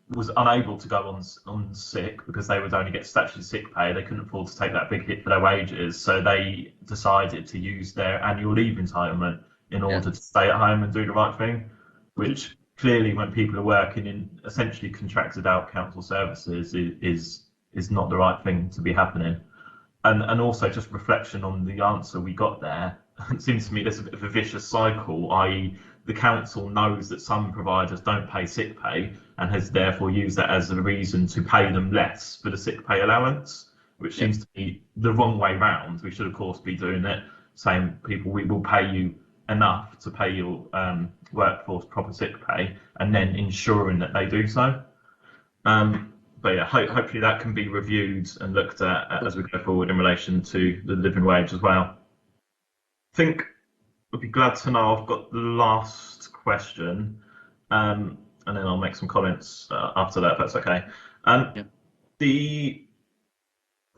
was unable to go on sick because they would only get statutory sick pay. They couldn't afford to take that big hit for their wages, so they decided to use their annual leave entitlement in order to stay at home and do the right thing, which clearly, when people are working in essentially contracted out council services, is not the right thing to be happening. And also just reflection on the answer we got there, it seems to me there's a bit of a vicious cycle, i.e. the council knows that some providers don't pay sick pay and has therefore used that as a reason to pay them less for the sick pay allowance, which seems to be the wrong way round. We should, of course, be doing it, saying people, we will pay you enough to pay your workforce proper sick pay, and then ensuring that they do so. But yeah, hopefully that can be reviewed and looked at as we go forward in relation to the living wage as well. I think I'd be glad to know I've got the last question, and then I'll make some comments after that, if that's okay. I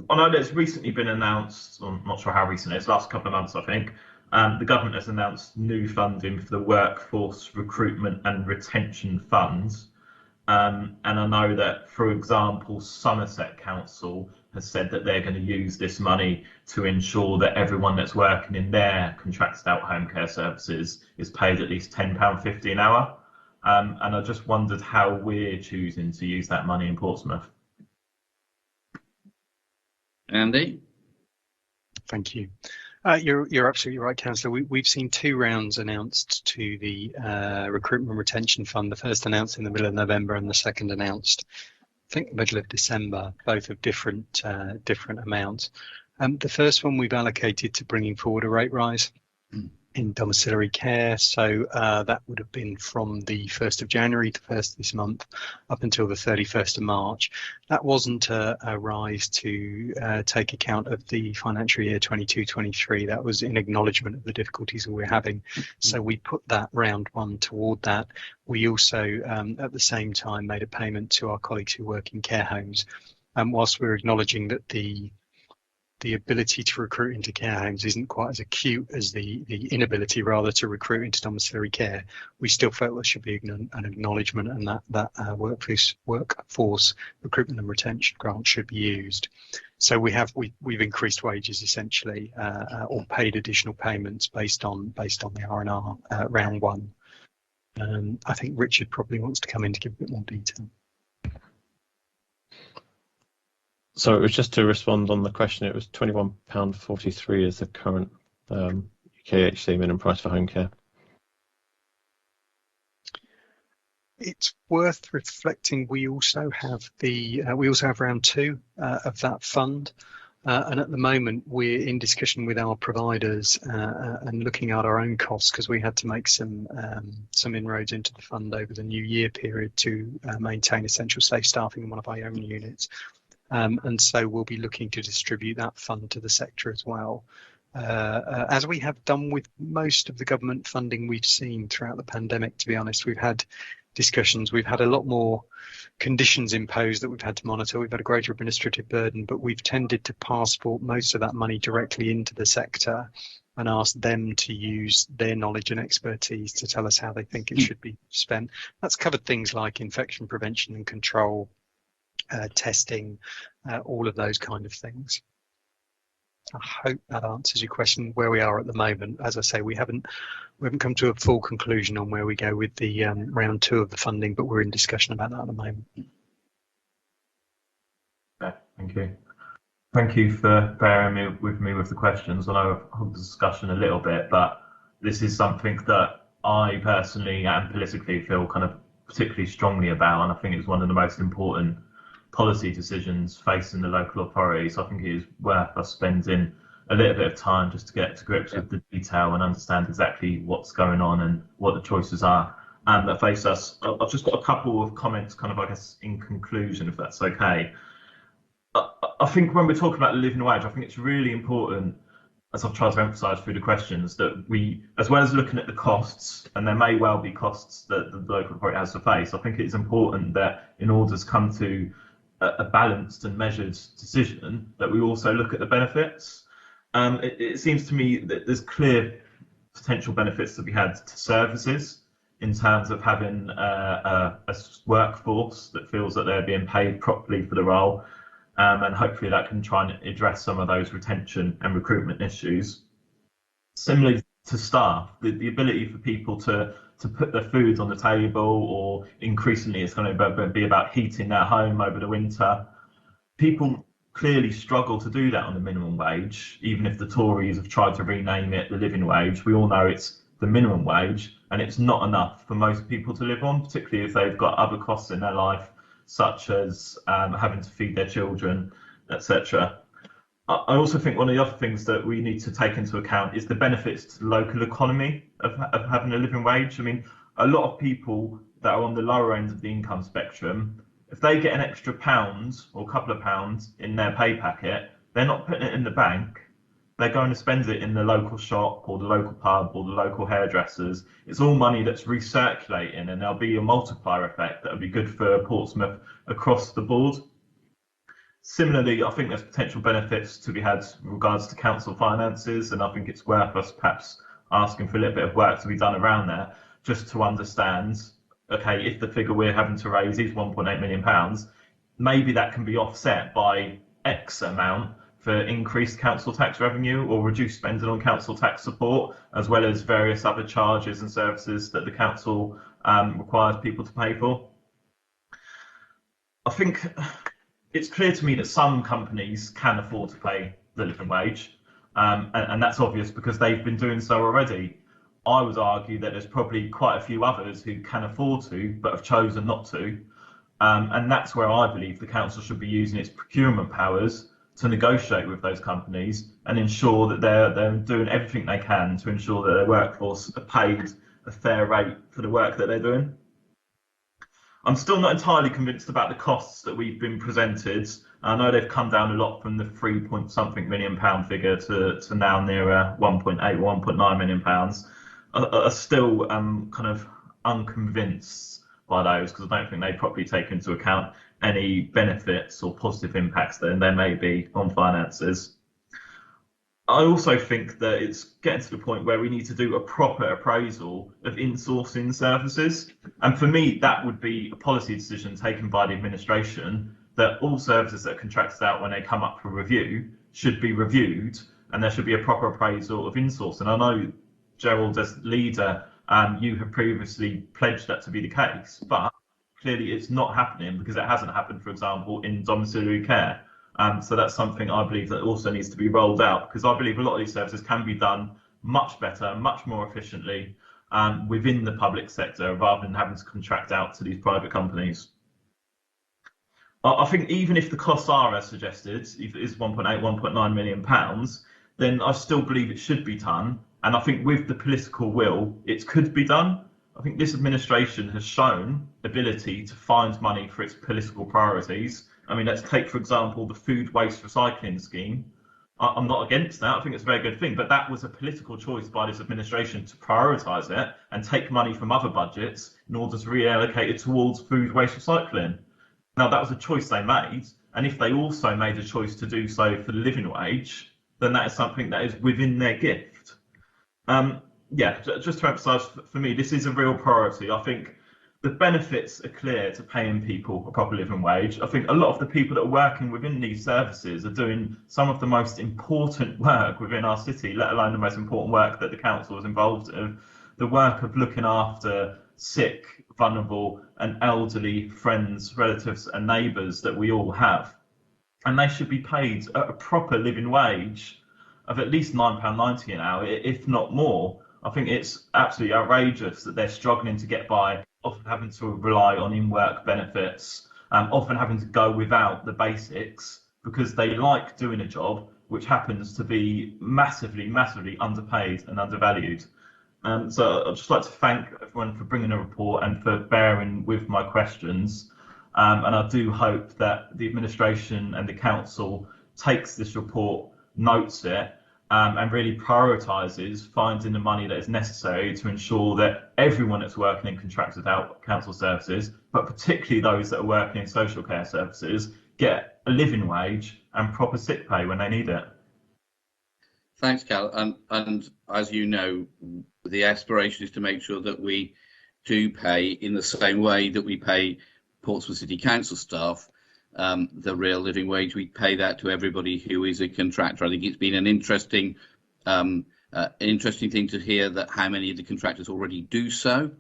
know that's recently been announced, I'm not sure how recent it is, last couple of months, I think. The government has announced new funding for the Workforce Recruitment and Retention Funds. And I know that, for example, Somerset Council has said that they're going to use this money to ensure that everyone that's working in their contracted out home care services is paid at least £10.50 an hour. And I just wondered how we're choosing to use that money in Portsmouth. Andy? Thank you. You're absolutely right, Councillor. We've seen 2 rounds announced to the Recruitment and Retention Fund. The first announced in the middle of November and the second announced, I think, the middle of December, both of different amounts. The first one we've allocated to bringing forward a rate rise in domiciliary care. So that would have been from the 1st of January, the 1st this month, up until the 31st of March. That wasn't a rise to take account of the financial year 22-23. That was in acknowledgement of the difficulties that we're having. So we put that round one toward that. We also, at the same time, made a payment to our colleagues who work in care homes. Whilst we're acknowledging that the ability to recruit into care homes isn't quite as acute as the inability rather to recruit into domiciliary care, we still felt there should be an acknowledgement, and that workforce recruitment and retention grant should be used. So we've increased wages essentially, or paid additional payments based on the R&R round one. I think Richard probably wants to come in to give a bit more detail. So it was just to respond on the question. It was £21.43 is the current UKHC minimum price for home care. It's worth reflecting. We also have round 2 of that fund, and at the moment we're in discussion with our providers and looking at our own costs, because we had to make some inroads into the fund over the New Year period to maintain essential safe staffing in one of our own units. And so we'll be looking to distribute that fund to the sector as well. As we have done with most of the government funding we've seen throughout the pandemic, to be honest, we've had discussions. We've had a lot more conditions imposed that we've had to monitor. We've had a greater administrative burden, but we've tended to passport most of that money directly into the sector and ask them to use their knowledge and expertise to tell us how they think it should be spent. That's covered things like infection prevention and control, testing, all of those kind of things. I hope that answers your question where we are at the moment. As I say, we haven't come to a full conclusion on where we go with the round 2 of the funding, but we're in discussion about that at the moment. Okay, thank you. Thank you for bearing with me with the questions. I know I've had the discussion a little bit, but this is something that I personally and politically feel kind of particularly strongly about, and I think it's one of the most important policy decisions facing the local authorities. I think it is worth us spending a little bit of time just to get to grips with the detail and understand exactly what's going on and what the choices are that face us. I've just got a couple of comments, kind of, I guess, in conclusion, if that's okay. I think when we're talking about the living wage, I think it's really important, as I've tried to emphasise through the questions, that we, as well as looking at the costs, and there may well be costs that the local authority has to face, I think it is important that in order to come to a balanced and measured decision, that we also look at the benefits. It seems to me that there's clear potential benefits to be had to services in terms of having a workforce that feels that they're being paid properly for the role, and hopefully that can try and address some of those retention and recruitment issues. Similarly to staff, the ability for people to put their food on the table, or increasingly it's going to be about heating their home over the winter. People clearly struggle to do that on the minimum wage, even if the Tories have tried to rename it the living wage. We all know it's the minimum wage, and it's not enough for most people to live on, particularly if they've got other costs in their life, such as having to feed their children, etc. I also think one of the other things that we need to take into account is the benefits to the local economy of having a living wage. I mean, a lot of people that are on the lower end of the income spectrum, if they get an extra £1 or a couple of pounds in their pay packet, they're not putting it in the bank. They're going to spend it in the local shop or the local pub or the local hairdressers. It's all money that's recirculating, and there'll be a multiplier effect that will be good for Portsmouth across the board. Similarly, I think there's potential benefits to be had in regards to council finances, and I think it's worth us perhaps asking for a little bit of work to be done around there, just to understand, okay, if the figure we're having to raise is £1.8 million, maybe that can be offset by X amount for increased council tax revenue or reduced spending on council tax support, as well as various other charges and services that the council requires people to pay for. I think it's clear to me that some companies can afford to pay the living wage, and that's obvious because they've been doing so already. I would argue that there's probably quite a few others who can afford to but have chosen not to, and that's where I believe the council should be using its procurement powers to negotiate with those companies and ensure that they're doing everything they can to ensure that their workforce are paid a fair rate for the work that they're doing. I'm still not entirely convinced about the costs that we've been presented. I know they've come down a lot from the £3-point-something million figure to now nearer 1.8 or 1.9 million pounds. I still kind of unconvinced by those, because I don't think they properly take into account any benefits or positive impacts that there may be on finances. I also think that it's getting to the point where we need to do a proper appraisal of insourcing services. And for me, that would be a policy decision taken by the administration, that all services that are contracted out when they come up for review should be reviewed, and there should be a proper appraisal of insourcing. I know, Gerald, as leader, you have previously pledged that to be the case, but clearly it's not happening because it hasn't happened, for example, in domiciliary care. So that's something I believe that also needs to be rolled out, because I believe a lot of these services can be done much better, much more efficiently within the public sector, rather than having to contract out to these private companies. I think even if the costs are as suggested, if it is 1.8, 1.9 million pounds, then I still believe it should be done. And I think with the political will, it could be done. I think this administration has shown ability to find money for its political priorities. I mean, let's take, for example, the food waste recycling scheme. I'm not against that. I think it's a very good thing, but that was a political choice by this administration to prioritise it and take money from other budgets in order to reallocate it towards food waste recycling. Now, that was a choice they made. And if they also made a choice to do so for the living wage, then that is something that is within their gift. Yeah, just to emphasise, for me, this is a real priority. I think the benefits are clear to paying people a proper living wage. I think a lot of the people that are working within these services are doing some of the most important work within our city, let alone the most important work that the council is involved in. The work of looking after sick, vulnerable and elderly friends, relatives and neighbours that we all have. And they should be paid a proper living wage of at least £9.90 an hour, if not more. I think it's absolutely outrageous that they're struggling to get by, often having to rely on in-work benefits often having to go without the basics because they like doing a job which happens to be massively underpaid and undervalued. So I'd just like to thank everyone for bringing a report and for bearing with my questions. And I do hope that the administration and the council takes this report, notes it, and really prioritises finding the money that is necessary to ensure that everyone that's working in contracted out council services, but particularly those that are working in social care services, get a living wage and proper sick pay when they need it. Thanks, Cal. And as you know, the aspiration is to make sure that we do pay in the same way that we pay Portsmouth City Council staff the real living wage. We pay that to everybody who is a contractor. I think it's been an interesting thing to hear that how many of the contractors already do so,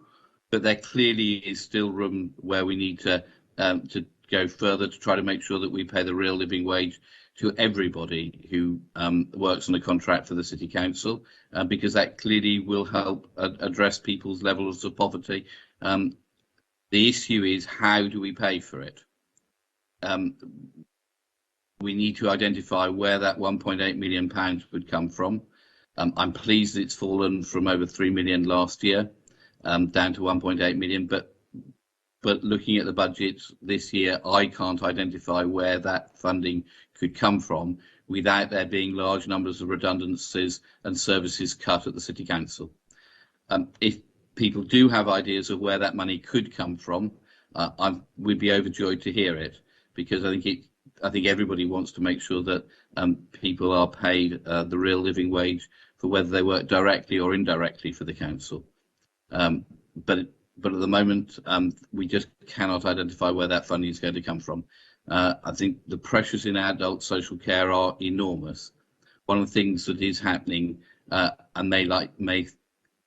but there clearly is still room where we need to go further to try to make sure that we pay the real living wage to everybody who works on a contract for the City Council, because that clearly will help address people's levels of poverty. The issue is, how do we pay for it? We need to identify where that £1.8 million would come from. I'm pleased it's fallen from over 3 million last year down to 1.8 million, but looking at the budget this year, I can't identify where that funding could come from without there being large numbers of redundancies and services cut at the City Council. If people do have ideas of where that money could come from, we'd be overjoyed to hear it, because I think everybody wants to make sure that people are paid the real living wage for whether they work directly or indirectly for the council. But at the moment, we just cannot identify where that funding is going to come from. I think the pressures in adult social care are enormous. One of the things that is happening, and may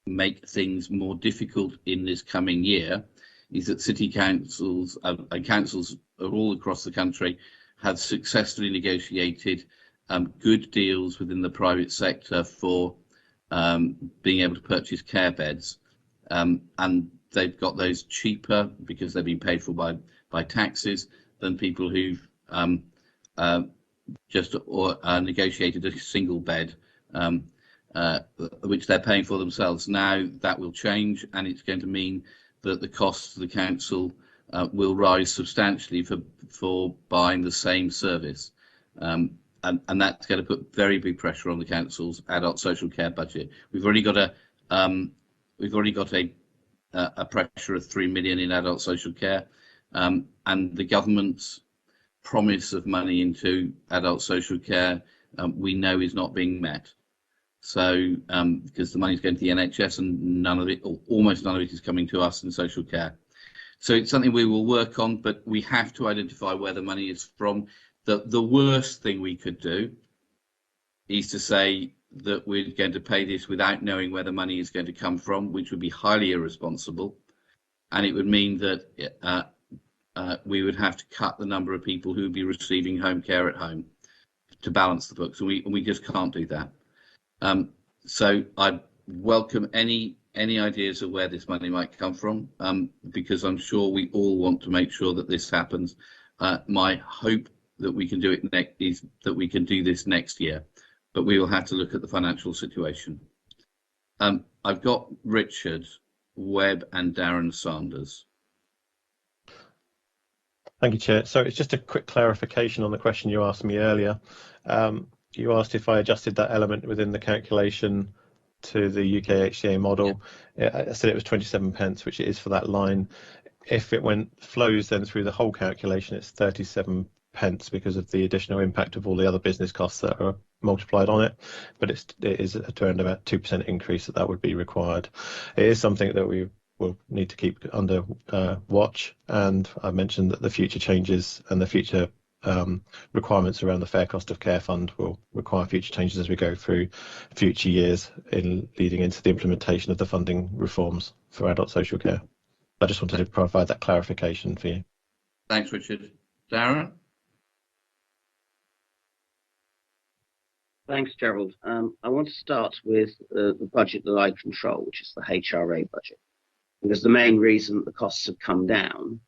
make things more difficult in this coming year, is that city councils and councils all across the country have successfully negotiated good deals within the private sector for being able to purchase care beds, and they've got those cheaper because they've been paid for by taxes than people who've just negotiated a single bed, which they're paying for themselves. Now that will change, and it's going to mean that the costs to the council will rise substantially for buying the same service, and that's going to put very big pressure on the council's adult social care budget. We've already got a pressure of 3 million in adult social care, and the government's promise of money into adult social care we know is not being met. So because the money is going to the NHS and none of it, or almost none of it, is coming to us in social care. So it's something we will work on, but we have to identify where the money is from. The worst thing we could do is to say that we're going to pay this without knowing where the money is going to come from, which would be highly irresponsible, and it would mean that we would have to cut the number of people who would be receiving home care at home to balance the books, and we just can't do that. So I welcome any ideas of where this money might come from, because I'm sure we all want to make sure that this happens. My hope that we can do it is that we can do this next year, but we will have to look at the financial situation. I've got Richard, Webb and Darren Sanders. Thank you, Chair. So it's just a quick clarification on the question you asked me earlier. You asked if I adjusted that element within the calculation to the UK HCA model. Yeah. I said it was 27 pence, which it is for that line. If it flows then through the whole calculation, it's 37 pence because of the additional impact of all the other business costs that are multiplied on it. But it is around about 2% increase that would be required. It is something that we will need to keep under watch, and I mentioned that the future changes and the future requirements around the fair cost of care fund will require future changes as we go through future years in leading into the implementation of the funding reforms for adult social care. I just wanted to provide that clarification for you. Thanks, Richard. Darren? Thanks, Gerald. I want to start with the budget that I control, which is the HRA budget, because the main reason that the costs have come down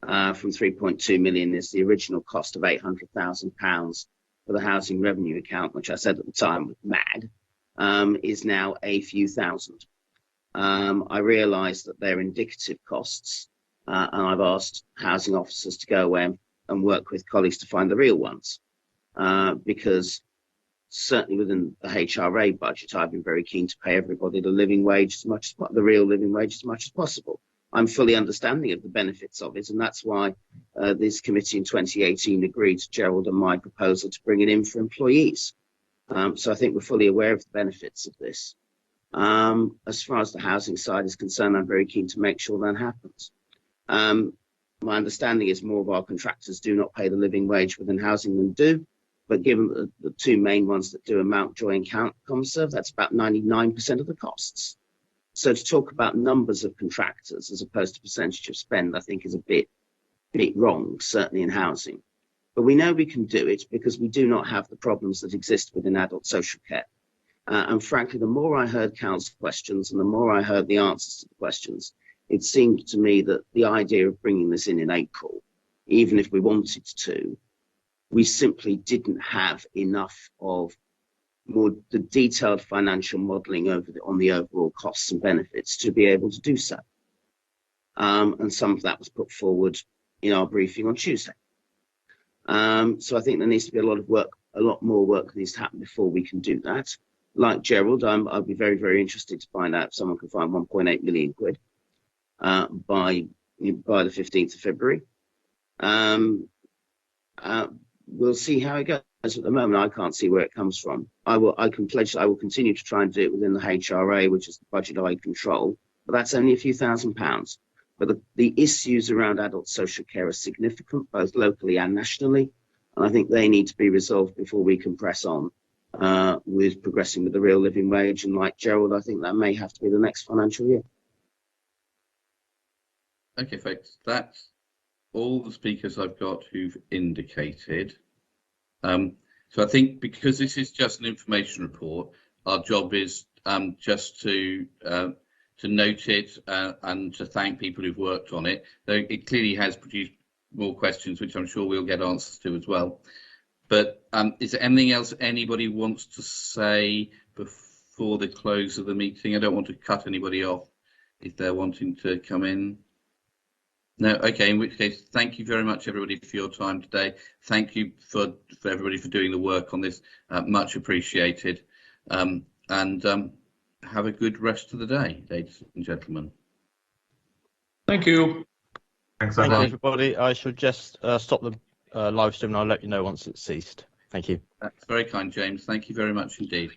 from 3.2 million is the original cost of £800,000 for the housing revenue account, which I said at the time was mad, is now a few thousand. I realise that they're indicative costs, and I've asked housing officers to go away and work with colleagues to find the real ones, because certainly within the HRA budget, I've been very keen to pay everybody the living wage the real living wage as much as possible. I'm fully understanding of the benefits of it, and that's why this committee in 2018 agreed to Gerald and my proposal to bring it in for employees. So I think we're fully aware of the benefits of this. As far as the housing side is concerned, I'm very keen to make sure that happens. My understanding is more of our contractors do not pay the living wage within housing than do, but given the two main ones that do, Mountjoy and Composite, that's about 99% of the costs. So to talk about numbers of contractors as opposed to percentage of spend, I think is a bit wrong, certainly in housing. But we know we can do it because we do not have the problems that exist within adult social care. And frankly, the more I heard council questions and the more I heard the answers to the questions, it seemed to me that the idea of bringing this in April, even if we wanted to, we simply didn't have enough of the detailed financial modelling on the overall costs and benefits to be able to do so. And some of that was put forward in our briefing on Tuesday. So I think there needs to be a lot more work needs to happen before we can do that. Like Gerald, I'd be very, very interested to find out if someone can find 1.8 million quid by the 15th of February. We'll see how it goes. At the moment, I can't see where it comes from. I can pledge that I will continue to try and do it within the HRA, which is the budget I control, but that's only a few £1,000s. But the issues around adult social care are significant, both locally and nationally, and I think they need to be resolved before we can press on with progressing with the real living wage. And like Gerald, I think that may have to be the next financial year. Okay, folks, that's all the speakers I've got who've indicated. So I think because this is just an information report, our job is just to note it and to thank people who've worked on it. Though it clearly has produced more questions, which I'm sure we'll get answers to as well. But is there anything else anybody wants to say before the close of the meeting? I don't want to cut anybody off if they're wanting to come in. No, okay, in which case, thank you very much, everybody, for your time today. Thank you for everybody for doing the work on this, much appreciated. And have a good rest of the day, ladies and gentlemen. Thank you. Thanks, Thank you, everyone. everybody. I shall just stop the live stream and I'll let you know once it's ceased. Thank you. That's very kind, James. Thank you very much indeed.